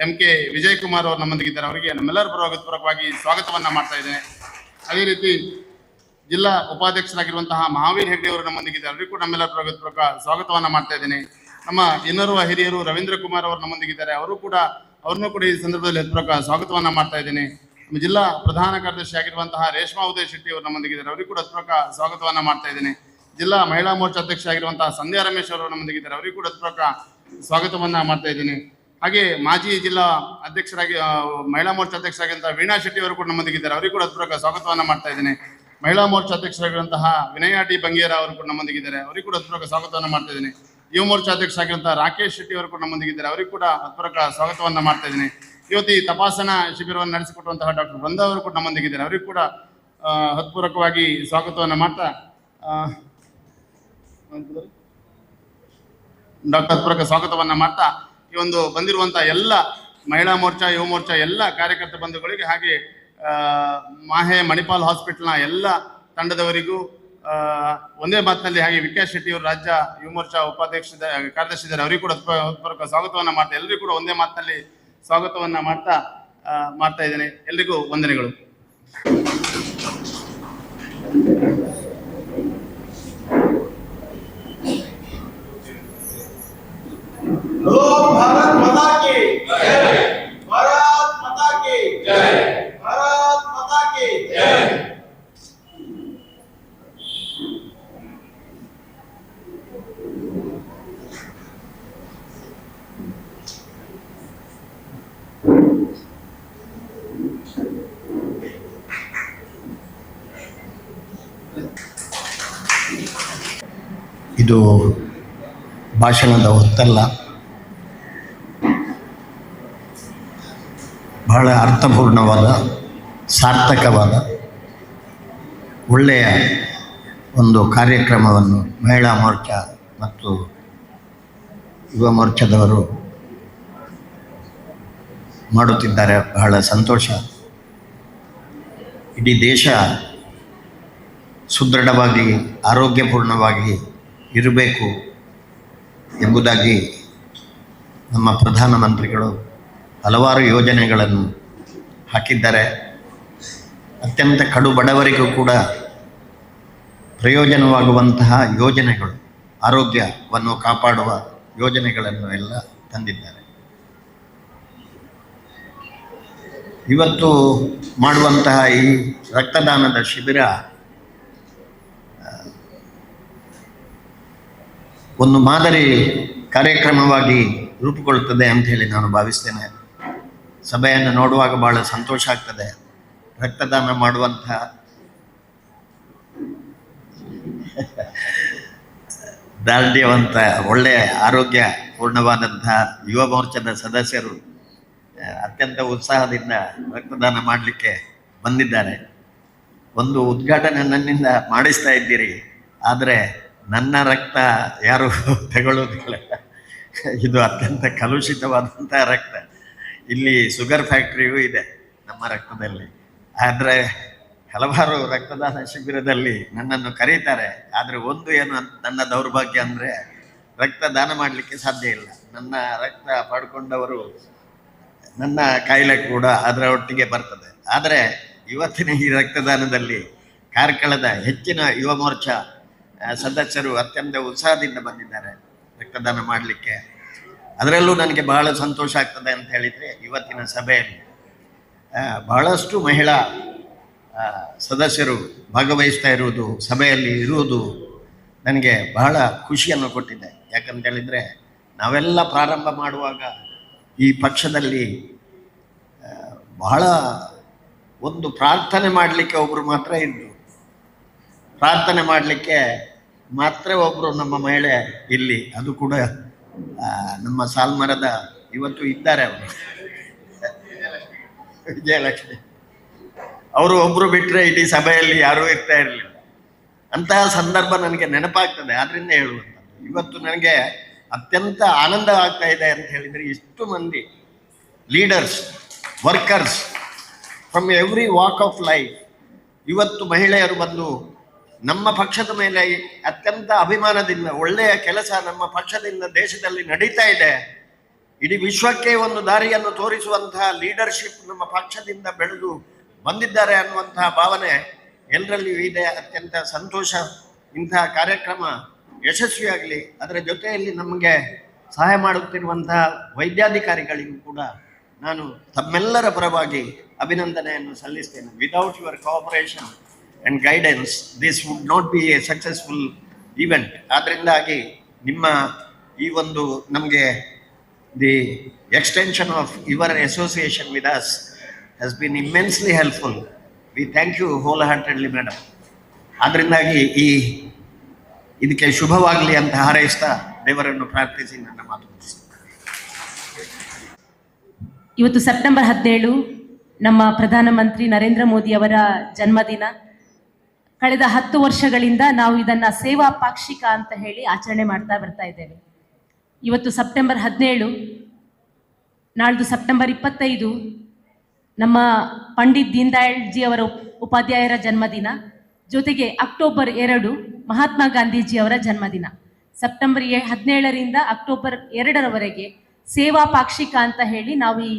MK ವಿಜಯಕುಮಾರ್ ಅವರು ನಮ್ಮೊಂದಿಗಿದ್ದಾರೆ. ಅವರಿಗೆ ನಮ್ಮೆಲ್ಲರ ಪೂರ್ವಕವಾಗಿ ಸ್ವಾಗತವನ್ನ ಮಾಡ್ತಾ ಇದ್ದೇನೆ. ಅದೇ ರೀತಿ ಜಿಲ್ಲಾ ಉಪಾಧ್ಯಕ್ಷರಾಗಿರುವಂತಹ ಮಹಾವೀರ್ ಹೆಗ್ಡೆ ಅವರು ನಮ್ಮೊಂದಿಗಿದ್ದಾರೆ. ಅವರಿಗೂ ಕೂಡ ನಮ್ಮೆಲ್ಲರ ಪೂರ್ವಕ ಸ್ವಾಗತವನ್ನ ಮಾಡ್ತಾ ಇದ್ದೇನೆ. ನಮ್ಮ ಇನ್ನೋರ್ವ ಹಿರಿಯರು ರವೀಂದ್ರ ಕುಮಾರ್ ಅವರು ನಮ್ಮೊಂದಿಗಿದ್ದಾರೆ. ಅವ್ರನ್ನೂ ಕೂಡ ಈ ಸಂದರ್ಭದಲ್ಲಿ ಹೃತ್ಪೂರ್ವಕ ಸ್ವಾಗತವನ್ನ ಮಾಡ್ತಾ ಇದ್ದೇನೆ. ನಮ್ಮ ಜಿಲ್ಲಾ ಪ್ರಧಾನ ಕಾರ್ಯದರ್ಶಿ ಆಗಿರುವಂತಹ ರೇಷ್ಮಾ ಉದಯ್ ಶೆಟ್ಟಿ ಅವರು ನಮ್ಮೊಂದಿಗಿದ್ದಾರೆ. ಅವರಿಗೂ ಕೂಡ ಹೃತ್ಪೂರ್ವಕ ಸ್ವಾಗತವನ್ನ ಮಾಡ್ತಾ ಇದ್ದೇನೆ. ಜಿಲ್ಲಾ ಮಹಿಳಾ ಮೋರ್ಚಾ ಅಧ್ಯಕ್ಷ ಆಗಿರುವಂತಹ ಸಂಧ್ಯಾ ರಮೇಶ್ ಅವರು ನಮ್ಮೊಂದಿಗಿದ್ದಾರೆ. ಅವರಿಗೂ ಕೂಡ ಹೃತ್ಪೂರ್ವಕ ಸ್ವಾಗತವನ್ನ ಮಾಡ್ತಾ ಇದ್ದೀನಿ. ಹಾಗೆ ಮಾಜಿ ಜಿಲ್ಲಾ ಅಧ್ಯಕ್ಷರಾಗಿ ಮಹಿಳಾ ಮೋರ್ಚಾ ಅಧ್ಯಕ್ಷರಾಗಿರುವಂತಹ ವೀಣಾ ಶೆಟ್ಟಿ ಅವರು ಕೂಡ ನಮ್ಮೊಂದಿಗಿದ್ದಾರೆ. ಅವರಿಗೂ ಕೂಡ ಹೃತ್ಪೂರ್ವಕ ಸ್ವಾಗತವನ್ನ ಮಾಡ್ತಾ ಇದ್ದೀನಿ. ಮಹಿಳಾ ಮೋರ್ಚಾ ಅಧ್ಯಕ್ಷರಾಗಿರುವಂತಹ ವಿನಯ ಟಿ ಬಂಗೇರ ಅವರು ಕೂಡ ನಮ್ಮೊಂದಿಗಿದ್ದಾರೆ. ಅವರಿಗೂ ಕೂಡ ಹೃತ್ಪೂರ್ವಕ ಸ್ವಾಗತವನ್ನ ಮಾಡ್ತಾ ಇದ್ದೀನಿ. ಯುವ ಮೋರ್ಚಾ ಅಧ್ಯಕ್ಷ ಆಗಿರುವಂತಹ ರಾಕೇಶ್ ಶೆಟ್ಟಿ ಅವರು ಕೂಡ ನಮ್ಮೊಂದಿಗಿದ್ದಾರೆ. ಅವರಿಗೂ ಕೂಡ ಹೃತ್ಪೂರ್ವಕ ಸ್ವಾಗತವನ್ನ ಮಾಡ್ತಾ ಇದ್ದೀನಿ. ಇವತ್ತು ಈ ತಪಾಸಣಾ ಶಿಬಿರವನ್ನು ನಡೆಸಿಕೊಟ್ಟಂತಹ ಡಾಕ್ಟರ್ ವೃಂದ ಅವರು ಕೂಡ ನಮ್ಮೊಂದಿಗಿದ್ದಾರೆ. ಅವರಿಗೂ ಕೂಡ ಹೃತ್ಪೂರ್ವಕವಾಗಿ ಸ್ವಾಗತವನ್ನ ಮಾಡ್ತಾ ಹೃತ್ಪೂರ್ವಕ ಸ್ವಾಗತವನ್ನ ಮಾಡ್ತಾ ಈ ಒಂದು ಬಂದಿರುವಂತಹ ಎಲ್ಲ ಮಹಿಳಾ ಮೋರ್ಚಾ, ಯುವ ಮೋರ್ಚಾ ಎಲ್ಲ ಕಾರ್ಯಕರ್ತ ಬಂಧುಗಳಿಗೆ ಹಾಗೆ ಮಾಹೆ ಮಣಿಪಾಲ್ ಹಾಸ್ಪಿಟಲ್ನ ಎಲ್ಲ ತಂಡದವರಿಗೂ ಒಂದೇ ಮಾತಿನಲ್ಲಿ ಹಾಗೆ ವಿಕಾಸ್ ಶೆಟ್ಟಿ ಅವರು ರಾಜ್ಯ ಯುವ ಮೋರ್ಚಾ ಉಪಾಧ್ಯಕ್ಷ ಕಾರ್ಯದರ್ಶಿ ಇದ್ದಾರೆ. ಅವರಿಗೂ ಕೂಡ ಹೃತ್ಪೂರ್ವಕ ಸ್ವಾಗತವನ್ನ ಮಾಡ್ತಾ ಎಲ್ಲರಿಗೂ ಕೂಡ ಒಂದೇ ಮಾತಿನಲ್ಲಿ ಸ್ವಾಗತವನ್ನ ಮಾಡ್ತಾ ಇದ್ದೇನೆ. ಎಲ್ರಿಗೂ ವಂದನೆಗಳು. भारत माता की जय, भारत माता की जय, भारत माता की जय. ಇದು ಭಾಷಣದ ಹೊತ್ತಲ್ಲ, ಬಹಳ ಅರ್ಥಪೂರ್ಣವಾದ, ಸಾರ್ಥಕವಾದ, ಒಳ್ಳೆಯ ಒಂದು ಕಾರ್ಯಕ್ರಮವನ್ನು ಮಹಿಳಾ ಮೋರ್ಚಾ ಮತ್ತು ಯುವ ಮೋರ್ಚಾದವರು ಮಾಡುತ್ತಿದ್ದಾರೆ. ಬಹಳ ಸಂತೋಷ. ಇಡೀ ದೇಶ ಸುದೃಢವಾಗಿ, ಆರೋಗ್ಯಪೂರ್ಣವಾಗಿ ಇರಬೇಕು ಎಂಬುದಾಗಿ ನಮ್ಮ ಪ್ರಧಾನಮಂತ್ರಿಗಳು ಹಲವಾರು ಯೋಜನೆಗಳನ್ನು ಹಾಕಿದ್ದಾರೆ. ಅತ್ಯಂತ ಕಡು ಬಡವರಿಗೂ ಕೂಡ ಪ್ರಯೋಜನವಾಗುವಂತಹ ಯೋಜನೆಗಳು, ಆರೋಗ್ಯವನ್ನು ಕಾಪಾಡುವ ಯೋಜನೆಗಳನ್ನು ಎಲ್ಲ ತಂದಿದ್ದಾರೆ. ಇವತ್ತು ಮಾಡುವಂತಹ ಈ ರಕ್ತದಾನದ ಶಿಬಿರ ಒಂದು ಮಾದರಿ ಕಾರ್ಯಕ್ರಮವಾಗಿ ರೂಪುಗೊಳ್ಳುತ್ತದೆ ಅಂತ ಹೇಳಿ ನಾನು ಭಾವಿಸ್ತೇನೆ. ಸಭೆಯನ್ನು ನೋಡುವಾಗ ಬಹಳ ಸಂತೋಷ ಆಗ್ತದೆ. ರಕ್ತದಾನ ಮಾಡುವಂತಹ ದಾರ್ಢ್ಯವಂತ, ಒಳ್ಳೆಯ ಆರೋಗ್ಯ ಪೂರ್ಣವಾದಂತಹ ಯುವ ಮೋರ್ಚಾದ ಸದಸ್ಯರು ಅತ್ಯಂತ ಉತ್ಸಾಹದಿಂದ ರಕ್ತದಾನ ಮಾಡಲಿಕ್ಕೆ ಬಂದಿದ್ದಾರೆ. ಒಂದು ಉದ್ಘಾಟನೆ ನನ್ನಿಂದ ಮಾಡಿಸ್ತಾ ಇದ್ದೀರಿ, ಆದರೆ ನನ್ನ ರಕ್ತ ಯಾರು ತಗೊಳ್ಳೋದಿಲ್ಲ. ಇದು ಅತ್ಯಂತ ಕಲುಷಿತವಾದಂಥ ರಕ್ತ. ಇಲ್ಲಿ ಶುಗರ್ ಫ್ಯಾಕ್ಟ್ರಿಯೂ ಇದೆ ನಮ್ಮ ರಕ್ತದಲ್ಲಿ. ಆದರೆ ಹಲವಾರು ರಕ್ತದಾನ ಶಿಬಿರದಲ್ಲಿ ನನ್ನನ್ನು ಕರೀತಾರೆ. ಆದರೆ ಒಂದು ಏನು ನನ್ನ ದೌರ್ಭಾಗ್ಯ ಅಂದರೆ ರಕ್ತದಾನ ಮಾಡಲಿಕ್ಕೆ ಸಾಧ್ಯ ಇಲ್ಲ. ನನ್ನ ರಕ್ತ ಪಡ್ಕೊಂಡವರು ನನ್ನ ಕಾಯಿಲೆ ಕೂಡ ಅದರ ಒಟ್ಟಿಗೆ ಬರ್ತದೆ. ಆದರೆ ಇವತ್ತಿನ ಈ ರಕ್ತದಾನದಲ್ಲಿ ಕಾರ್ಕಳದ ಹೆಚ್ಚಿನ ಯುವ ಮೋರ್ಚಾ ಸದಸ್ಯರು ಅತ್ಯಂತ ಉತ್ಸಾಹದಿಂದ ಬಂದಿದ್ದಾರೆ ರಕ್ತದಾನ ಮಾಡಲಿಕ್ಕೆ. ಅದರಲ್ಲೂ ನನಗೆ ಬಹಳ ಸಂತೋಷ ಆಗ್ತದೆ ಅಂತ ಹೇಳಿದರೆ, ಇವತ್ತಿನ ಸಭೆಯಲ್ಲಿ ಬಹಳಷ್ಟು ಮಹಿಳಾ ಸದಸ್ಯರು ಭಾಗವಹಿಸ್ತಾ ಇರುವುದು, ಸಭೆಯಲ್ಲಿ ಇರುವುದು ನನಗೆ ಬಹಳ ಖುಷಿಯನ್ನು ಕೊಟ್ಟಿದೆ. ಯಾಕಂತ ಹೇಳಿದರೆ, ನಾವೆಲ್ಲ ಪ್ರಾರಂಭ ಮಾಡುವಾಗ ಈ ಪಕ್ಷದಲ್ಲಿ ಬಹಳ ಒಂದು ಪ್ರಾರ್ಥನೆ ಮಾಡಲಿಕ್ಕೆ ಒಬ್ಬರು ಮಾತ್ರ ಇದ್ದರು. ಪ್ರಾರ್ಥನೆ ಮಾಡಲಿಕ್ಕೆ ಮಾತ್ರ ಒಬ್ಬರು ನಮ್ಮ ಮಹಿಳೆ ಇಲ್ಲಿ, ಅದು ಕೂಡ ನಮ್ಮ ಸಾಲ್ಮರದ ಇವತ್ತು ಇದ್ದಾರೆ ಅವರು, ವಿಜಯಲಕ್ಷ್ಮಿ ಅವರು ಒಬ್ಬರು ಬಿಟ್ಟರೆ ಇಡೀ ಸಭೆಯಲ್ಲಿ ಯಾರೂ ಇರ್ತಾ ಇರಲಿಲ್ಲ. ಅಂತಹ ಸಂದರ್ಭ ನನಗೆ ನೆನಪಾಗ್ತದೆ. ಆದ್ದರಿಂದ ಹೇಳುವಂಥದ್ದು, ಇವತ್ತು ನನಗೆ ಅತ್ಯಂತ ಆನಂದ ಆಗ್ತಾ ಇದೆ ಅಂತ ಹೇಳಿದರೆ, ಇಷ್ಟು ಮಂದಿ leaders, workers from every walk of life ಇವತ್ತು ಮಹಿಳೆಯರು ಬಂದು ನಮ್ಮ ಪಕ್ಷದ ಮೇಲೆ ಅತ್ಯಂತ ಅಭಿಮಾನದಿಂದ, ಒಳ್ಳೆಯ ಕೆಲಸ ನಮ್ಮ ಪಕ್ಷದಿಂದ ದೇಶದಲ್ಲಿ ನಡೀತಾ ಇದೆ, ಇಡೀ ವಿಶ್ವಕ್ಕೆ ಒಂದು ದಾರಿಯನ್ನು ತೋರಿಸುವಂತಹ ಲೀಡರ್ಶಿಪ್ ನಮ್ಮ ಪಕ್ಷದಿಂದ ಬೆಳೆದು ಬಂದಿದ್ದಾರೆ ಅನ್ನುವಂತಹ ಭಾವನೆ ಎಲ್ಲರಲ್ಲಿಯೂ ಇದೆ. ಅತ್ಯಂತ ಸಂತೋಷ. ಇಂತಹ ಕಾರ್ಯಕ್ರಮ ಯಶಸ್ವಿಯಾಗಲಿ. ಅದರ ಜೊತೆಯಲ್ಲಿ ನಮಗೆ ಸಹಾಯ ಮಾಡುತ್ತಿರುವಂತಹ ವೈದ್ಯಾಧಿಕಾರಿಗಳಿಗೂ ಕೂಡ ನಾನು ತಮ್ಮೆಲ್ಲರ ಪರವಾಗಿ ಅಭಿನಂದನೆಯನ್ನು ಸಲ್ಲಿಸ್ತೇನೆ. Without your cooperation and guidance, this would not be a successful event. ಆದ್ರಿಂದಾಗಿ ನಿಮ್ಮ ಈ ಒಂದು ನಮಗೆ the extension of your association with us has been immensely helpful. We thank you wholeheartedly madam. ಆದ್ರಿಂದಾಗಿ ಇದಕ್ಕೆ ಶುಭವಾಗಲಿ ಅಂತ ಹಾರೈಸ್ತಾ ದೇವರನ್ನು ಪ್ರಾರ್ಥಿಸಿ ನನ್ನ ಮಾತು ಮುಗಿಸ್ತೇನೆ. ಇವತ್ತು ಸೆಪ್ಟೆಂಬರ್ 17 ನಮ್ಮ ಪ್ರಧಾನಮಂತ್ರಿ ನರೇಂದ್ರ ಮೋದಿ ಅವರ ಜನ್ಮದಿನ. ಕಳೆದ 10 ವರ್ಷಗಳಿಂದ ನಾವು ಇದನ್ನ ಸೇವಾ ಪಾಕ್ಷಿಕ ಅಂತ ಹೇಳಿ ಆಚರಣೆ ಮಾಡ್ತಾ ಬರ್ತಾ ಇದ್ದೇವೆ. ಇವತ್ತು ಸೆಪ್ಟೆಂಬರ್ 17, ನಾಳ್ದು ಸೆಪ್ಟೆಂಬರ್ 25 ನಮ್ಮ ಪಂಡಿತ್ ದೀನ್ ದಯಾಳ್ ಜಿ ಅವರ ಉಪಾಧ್ಯಾಯರ ಜನ್ಮದಿನ. ಜೊತೆಗೆ ಅಕ್ಟೋಬರ್ 2 ಮಹಾತ್ಮ ಗಾಂಧೀಜಿ ಅವರ ಜನ್ಮದಿನ. ಸೆಪ್ಟೆಂಬರ್ 17ರಿಂದ ಅಕ್ಟೋಬರ್ 2ರವರೆಗೆ ಸೇವಾ ಪಾಕ್ಷಿಕ ಅಂತ ಹೇಳಿ ನಾವು ಈ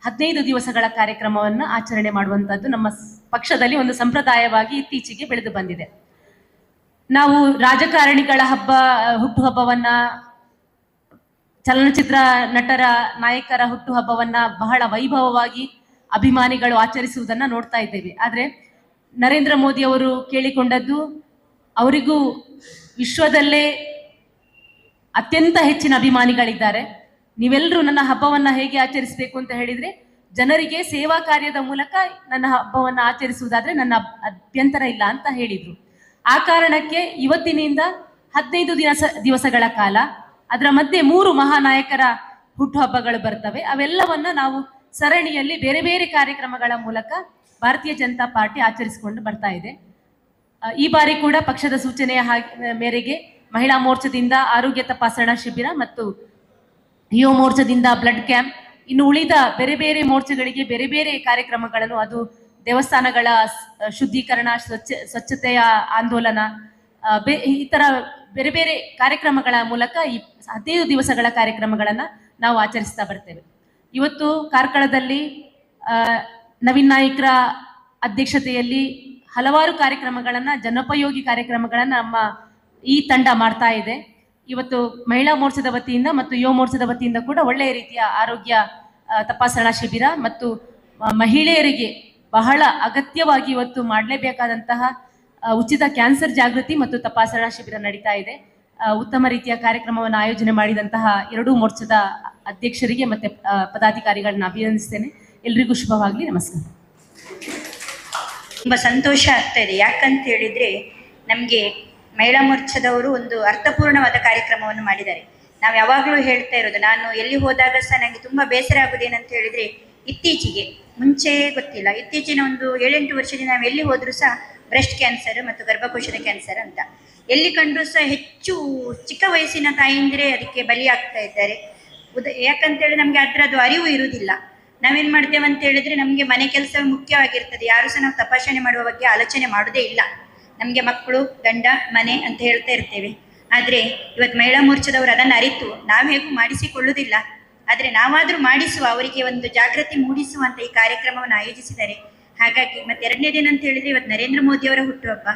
15 ದಿವಸಗಳ ಕಾರ್ಯಕ್ರಮವನ್ನು ಆಚರಣೆ ಮಾಡುವಂಥದ್ದು ನಮ್ಮ ಪಕ್ಷದಲ್ಲಿ ಒಂದು ಸಂಪ್ರದಾಯವಾಗಿ ಇತ್ತೀಚೆಗೆ ಬೆಳೆದು ಬಂದಿದೆ. ನಾವು ರಾಜಕಾರಣಿಗಳ ಹುಟ್ಟುಹಬ್ಬವನ್ನ, ಚಲನಚಿತ್ರ ನಟರ ನಾಯಕರ ಹುಟ್ಟುಹಬ್ಬವನ್ನ ಬಹಳ ವೈಭವವಾಗಿ ಅಭಿಮಾನಿಗಳು ಆಚರಿಸುವುದನ್ನ ನೋಡ್ತಾ ಇದ್ದೇವೆ. ಆದರೆ ನರೇಂದ್ರ ಮೋದಿ ಅವರು ಕೇಳಿಕೊಂಡದ್ದು, ಅವರಿಗೂ ವಿಶ್ವದಲ್ಲೇ ಅತ್ಯಂತ ಹೆಚ್ಚಿನ ಅಭಿಮಾನಿಗಳಿದ್ದಾರೆ, ನೀವೆಲ್ಲರೂ ನನ್ನ ಹಬ್ಬವನ್ನ ಹೇಗೆ ಆಚರಿಸಬೇಕು ಅಂತ ಹೇಳಿದ್ರೆ ಜನರಿಗೆ ಸೇವಾ ಕಾರ್ಯದ ಮೂಲಕ ನನ್ನ ಹಬ್ಬವನ್ನ ಆಚರಿಸುವುದಾದ್ರೆ ನನ್ನ ಅಭ್ಯಂತರ ಇಲ್ಲ ಅಂತ ಹೇಳಿದ್ರು. ಆ ಕಾರಣಕ್ಕೆ ಇವತ್ತಿನಿಂದ 15 ದಿವಸಗಳ ಕಾಲ, ಅದರ ಮಧ್ಯೆ 3 ಮಹಾನಾಯಕರ ಹುಟ್ಟುಹಬ್ಬಗಳು ಬರ್ತವೆ. ಅವೆಲ್ಲವನ್ನ ನಾವು ಸರಣಿಯಲ್ಲಿ ಬೇರೆ ಬೇರೆ ಕಾರ್ಯಕ್ರಮಗಳ ಮೂಲಕ ಭಾರತೀಯ ಜನತಾ ಪಾರ್ಟಿ ಆಚರಿಸಿಕೊಂಡು ಬರ್ತಾ ಇದೆ. ಈ ಬಾರಿ ಕೂಡ ಪಕ್ಷದ ಸೂಚನೆಯ ಮೇರೆಗೆ ಮಹಿಳಾ ಮೋರ್ಚಾದಿಂದ ಆರೋಗ್ಯ ತಪಾಸಣಾ ಶಿಬಿರ ಮತ್ತು ಯುವ ಮೋರ್ಚಾದಿಂದ ಬ್ಲಡ್ ಕ್ಯಾಂಪ್, ಇನ್ನು ಉಳಿದ ಬೇರೆ ಬೇರೆ ಮೋರ್ಚಾಗಳಿಗೆ ಬೇರೆ ಬೇರೆ ಕಾರ್ಯಕ್ರಮಗಳನ್ನು, ಅದು ದೇವಸ್ಥಾನಗಳ ಶುದ್ಧೀಕರಣ, ಸ್ವಚ್ಛತೆಯ ಆಂದೋಲನ, ಈ ತರ ಬೇರೆ ಬೇರೆ ಕಾರ್ಯಕ್ರಮಗಳ ಮೂಲಕ ಈ 15 ದಿವಸಗಳ ಕಾರ್ಯಕ್ರಮಗಳನ್ನ ನಾವು ಆಚರಿಸ್ತಾ ಬರ್ತೇವೆ. ಇವತ್ತು ಕಾರ್ಕಳದಲ್ಲಿ ನವೀನ್ ನಾಯ್ಕರ ಅಧ್ಯಕ್ಷತೆಯಲ್ಲಿ ಹಲವಾರು ಕಾರ್ಯಕ್ರಮಗಳನ್ನ, ಜನೋಪಯೋಗಿ ಕಾರ್ಯಕ್ರಮಗಳನ್ನ ನಮ್ಮ ಈ ತಂಡ ಮಾಡ್ತಾ ಇದೆ. ಇವತ್ತು ಮಹಿಳಾ ಮೋರ್ಚಾದ ವತಿಯಿಂದ ಮತ್ತು ಯುವ ಮೋರ್ಚಾದ ವತಿಯಿಂದ ಕೂಡ ಒಳ್ಳೆಯ ರೀತಿಯ ಆರೋಗ್ಯ ತಪಾಸಣಾ ಶಿಬಿರ ಮತ್ತು ಮಹಿಳೆಯರಿಗೆ ಬಹಳ ಅಗತ್ಯವಾಗಿ ಇವತ್ತು ಮಾಡಲೇಬೇಕಾದಂತಹ ಉಚಿತ ಕ್ಯಾನ್ಸರ್ ಜಾಗೃತಿ ಮತ್ತು ತಪಾಸಣಾ ಶಿಬಿರ ನಡೀತಾ ಇದೆ. ಉತ್ತಮ ರೀತಿಯ ಕಾರ್ಯಕ್ರಮವನ್ನು ಆಯೋಜನೆ ಮಾಡಿದಂತಹ 2 ಮೋರ್ಚಾದ ಅಧ್ಯಕ್ಷರಿಗೆ ಮತ್ತೆ ಪದಾಧಿಕಾರಿಗಳನ್ನ ಅಭಿನಂದಿಸ್ತೇನೆ. ಎಲ್ರಿಗೂ ಶುಭವಾಗಲಿ. ನಮಸ್ಕಾರ. ತುಂಬ ಸಂತೋಷ ಆಗ್ತಾ ಇದೆ. ಯಾಕಂತ ಹೇಳಿದ್ರೆ ನಮಗೆ ಮಹಿಳಾ ಮೋರ್ಚಾದವರು ಒಂದು ಅರ್ಥಪೂರ್ಣವಾದ ಕಾರ್ಯಕ್ರಮವನ್ನು ಮಾಡಿದ್ದಾರೆ. ನಾವು ಯಾವಾಗಲೂ ಹೇಳ್ತಾ ಇರೋದು, ನಾನು ಎಲ್ಲಿ ಹೋದಾಗ ಸಹ ನನಗೆ ತುಂಬ ಬೇಸರ ಆಗೋದೇನಂತ ಹೇಳಿದ್ರೆ, ಇತ್ತೀಚೆಗೆ, ಮುಂಚೆ ಗೊತ್ತಿಲ್ಲ, ಇತ್ತೀಚಿನ ಒಂದು 7-8 ವರ್ಷದಿಂದ ನಾವು ಎಲ್ಲಿ ಹೋದರೂ ಸಹ ಬ್ರೆಸ್ಟ್ ಕ್ಯಾನ್ಸರ್ ಮತ್ತು ಗರ್ಭಕೋಶದ ಕ್ಯಾನ್ಸರ್ ಅಂತ ಎಲ್ಲಿ ಕಂಡ್ರೂ ಸಹ ಹೆಚ್ಚು ಚಿಕ್ಕ ವಯಸ್ಸಿನ ತಾಯಂದಿರೇ ಅದಕ್ಕೆ ಬಲಿಯಾಗ್ತಾ ಇದ್ದಾರೆ. ಯಾಕಂತೇಳಿ ನಮಗೆ ಅದರದ್ದು ಅರಿವು ಇರುವುದಿಲ್ಲ. ನಾವೇನು ಮಾಡ್ತೇವೆ ಅಂತ ಹೇಳಿದ್ರೆ, ನಮಗೆ ಮನೆ ಕೆಲಸ ಮುಖ್ಯವಾಗಿರ್ತದೆ, ಯಾರು ಸಹ ನಾವು ತಪಾಸಣೆ ಮಾಡುವ ಬಗ್ಗೆ ಆಲೋಚನೆ ಮಾಡೋದೇ ಇಲ್ಲ. ನಮಗೆ ಮಕ್ಕಳು, ಗಂಡ, ಮನೆ ಅಂತ ಹೇಳ್ತಾ ಇರ್ತೇವೆ. ಆದರೆ ಇವತ್ತು ಮಹಿಳಾ ಮೋರ್ಚಾದವರು ಅದನ್ನು ಅರಿತು ನಾವು ಹೇಗೂ ಮಾಡಿಸಿಕೊಳ್ಳುವುದಿಲ್ಲ, ಆದರೆ ನಾವಾದರೂ ಮಾಡಿಸುವ, ಅವರಿಗೆ ಒಂದು ಜಾಗೃತಿ ಮೂಡಿಸುವಂಥ ಈ ಕಾರ್ಯಕ್ರಮವನ್ನು ಆಯೋಜಿಸಿದ್ದಾರೆ. ಹಾಗಾಗಿ ಮತ್ತೆ 2ನೇ ದಿನ ಅಂತ ಹೇಳಿದ್ರೆ ಇವತ್ತು ನರೇಂದ್ರ ಮೋದಿ ಅವರ ಹುಟ್ಟುಹಬ್ಬ.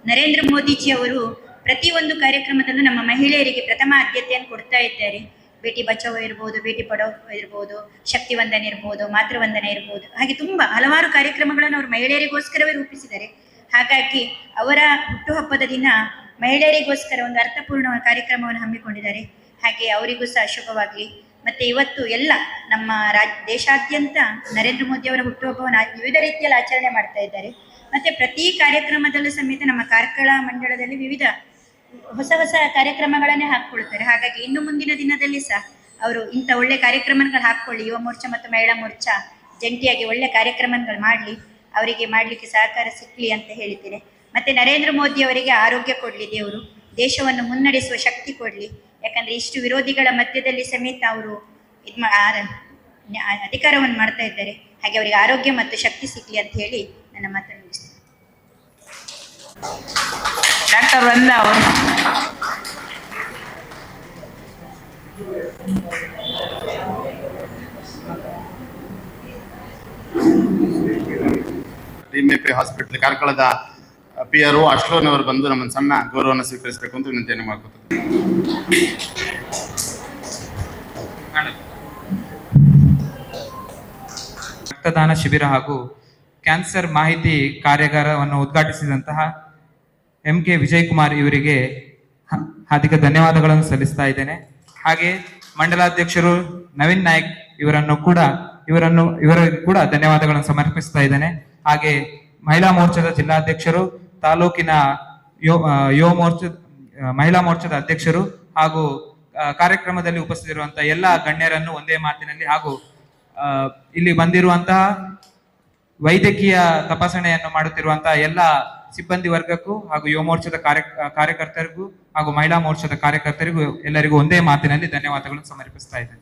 ನರೇಂದ್ರ ಮೋದಿಜಿ ಅವರು ಪ್ರತಿಯೊಂದು ಕಾರ್ಯಕ್ರಮದಲ್ಲೂ ನಮ್ಮ ಮಹಿಳೆಯರಿಗೆ ಪ್ರಥಮ ಆದ್ಯತೆಯನ್ನು ಕೊಡ್ತಾ ಇದ್ದಾರೆ. ಬೇಟಿ ಬಚಾವೋ ಇರ್ಬೋದು, ಬೇಟಿ ಪಡಾವೋ ಇರ್ಬೋದು, ಶಕ್ತಿ ವಂದನೆ ಇರ್ಬೋದು, ಮಾತೃವಂದನೆ ಇರ್ಬೋದು, ಹಾಗೆ ತುಂಬ ಹಲವಾರು ಕಾರ್ಯಕ್ರಮಗಳನ್ನು ಅವರು ಮಹಿಳೆಯರಿಗೋಸ್ಕರವೇ ರೂಪಿಸಿದ್ದಾರೆ. ಹಾಗಾಗಿ ಅವರ ಹುಟ್ಟುಹಬ್ಬದ ದಿನ ಮಹಿಳೆಯರಿಗೋಸ್ಕರ ಒಂದು ಅರ್ಥಪೂರ್ಣ ಕಾರ್ಯಕ್ರಮವನ್ನು ಹಮ್ಮಿಕೊಂಡಿದ್ದಾರೆ. ಹಾಗೆ ಅವರಿಗೂ ಸಹ ಶುಭವಾಗಲಿ. ಮತ್ತು ಇವತ್ತು ಎಲ್ಲ ನಮ್ಮ ದೇಶಾದ್ಯಂತ ನರೇಂದ್ರ ಮೋದಿ ಅವರ ಹುಟ್ಟುಹಬ್ಬವನ್ನು ವಿವಿಧ ರೀತಿಯಲ್ಲಿ ಆಚರಣೆ ಮಾಡ್ತಾ ಇದ್ದಾರೆ. ಮತ್ತು ಪ್ರತಿ ಕಾರ್ಯಕ್ರಮದಲ್ಲೂ ಸಮೇತ ನಮ್ಮ ಕಾರ್ಕಳ ಮಂಡಳದಲ್ಲಿ ವಿವಿಧ ಹೊಸ ಹೊಸ ಕಾರ್ಯಕ್ರಮಗಳನ್ನೇ ಹಾಕ್ಕೊಳ್ತಾರೆ. ಹಾಗಾಗಿ ಇನ್ನು ಮುಂದಿನ ದಿನದಲ್ಲಿ ಸಹ ಅವರು ಇಂಥ ಒಳ್ಳೆ ಕಾರ್ಯಕ್ರಮಗಳು ಹಾಕ್ಕೊಳ್ಳಿ. ಯುವ ಮೋರ್ಚಾ ಮತ್ತು ಮಹಿಳಾ ಮೋರ್ಚಾ ಜಂಟಿಯಾಗಿ ಒಳ್ಳೆ ಕಾರ್ಯಕ್ರಮಗಳು ಮಾಡಲಿ, ಅವರಿಗೆ ಮಾಡಲಿಕ್ಕೆ ಸಹಕಾರ ಸಿಕ್ಕಲಿ ಅಂತ ಹೇಳ್ತೇನೆ. ಮತ್ತು ನರೇಂದ್ರ ಮೋದಿ ಅವರಿಗೆ ಆರೋಗ್ಯ ಕೊಡಲಿ ದೇವರು, ದೇಶವನ್ನು ಮುನ್ನಡೆಸುವ ಶಕ್ತಿ ಕೊಡಲಿ. ಯಾಕಂದರೆ ಇಷ್ಟು ವಿರೋಧಿಗಳ ಮಧ್ಯದಲ್ಲಿ ಸಮೇತ ಅವರು ಅಧಿಕಾರವನ್ನು ಮಾಡ್ತಾ ಇದ್ದಾರೆ. ಹಾಗೆ ಅವರಿಗೆ ಆರೋಗ್ಯ ಮತ್ತು ಶಕ್ತಿ ಸಿಕ್ಕಲಿ ಅಂತ ಹೇಳಿ ನನ್ನ ಮಾತನ್ನು ಮುಗಿಸ್ತೇನೆ. ಡಾಕ್ಟರ್ ವಂದಾ ಅವರು. DMP ಹಾಸ್ಪಿಟಲ್ ಕಾರ್ಕಳದ PRO ಅಶ್ಲೋನವರು ಬಂದು ನಮ್ಮ ಸಣ್ಣ ಗೌರವವನ್ನು ಸ್ವೀಕರಿಸಬೇಕು ಅಂತ ವಿನಂತಿಯನ್ನು ಮಾಡ್ಕೊತಾರೆ. ರಕ್ತದಾನ ಶಿಬಿರ ಹಾಗೂ ಕ್ಯಾನ್ಸರ್ ಮಾಹಿತಿ ಕಾರ್ಯಾಗಾರವನ್ನು ಉದ್ಘಾಟಿಸಿದಂತಹ MK ವಿಜಯಕುಮಾರ್ ಇವರಿಗೆ ಹಾರ್ದಿಕ ಧನ್ಯವಾದಗಳನ್ನು ಸಲ್ಲಿಸ್ತಾ ಇದ್ದೇನೆ. ಹಾಗೆ ಮಂಡಲಾಧ್ಯಕ್ಷರು ನವೀನ್ ನಾಯಕ್ ಇವರಿಗೂ ಕೂಡ ಧನ್ಯವಾದಗಳನ್ನು ಸಮರ್ಪಿಸ್ತಾ ಇದ್ದೇನೆ. ಹಾಗೆ ಮಹಿಳಾ ಮೋರ್ಚಾದ ಜಿಲ್ಲಾಧ್ಯಕ್ಷರು, ತಾಲೂಕಿನ ಮಹಿಳಾ ಮೋರ್ಚಾದ ಅಧ್ಯಕ್ಷರು ಹಾಗೂ ಕಾರ್ಯಕ್ರಮದಲ್ಲಿ ಉಪಸ್ಥಿತಿರುವಂತಹ ಎಲ್ಲ ಗಣ್ಯರನ್ನು ಒಂದೇ ಮಾತಿನಲ್ಲಿ ಹಾಗೂ ಇಲ್ಲಿ ಬಂದಿರುವಂತಹ ವೈದ್ಯಕೀಯ ತಪಾಸಣೆಯನ್ನು ಮಾಡುತ್ತಿರುವಂತಹ ಎಲ್ಲ ಸಿಬ್ಬಂದಿ ವರ್ಗಕ್ಕೂ ಹಾಗೂ ಯುವ ಮೋರ್ಚಾದ ಕಾರ್ಯಕರ್ತರಿಗೂ ಹಾಗೂ ಮಹಿಳಾ ಮೋರ್ಚಾದ ಕಾರ್ಯಕರ್ತರಿಗೂ ಎಲ್ಲರಿಗೂ ಒಂದೇ ಮಾತಿನಲ್ಲಿ ಧನ್ಯವಾದಗಳನ್ನು ಸಮರ್ಪಿಸ್ತಾ ಇದ್ದೇನೆ.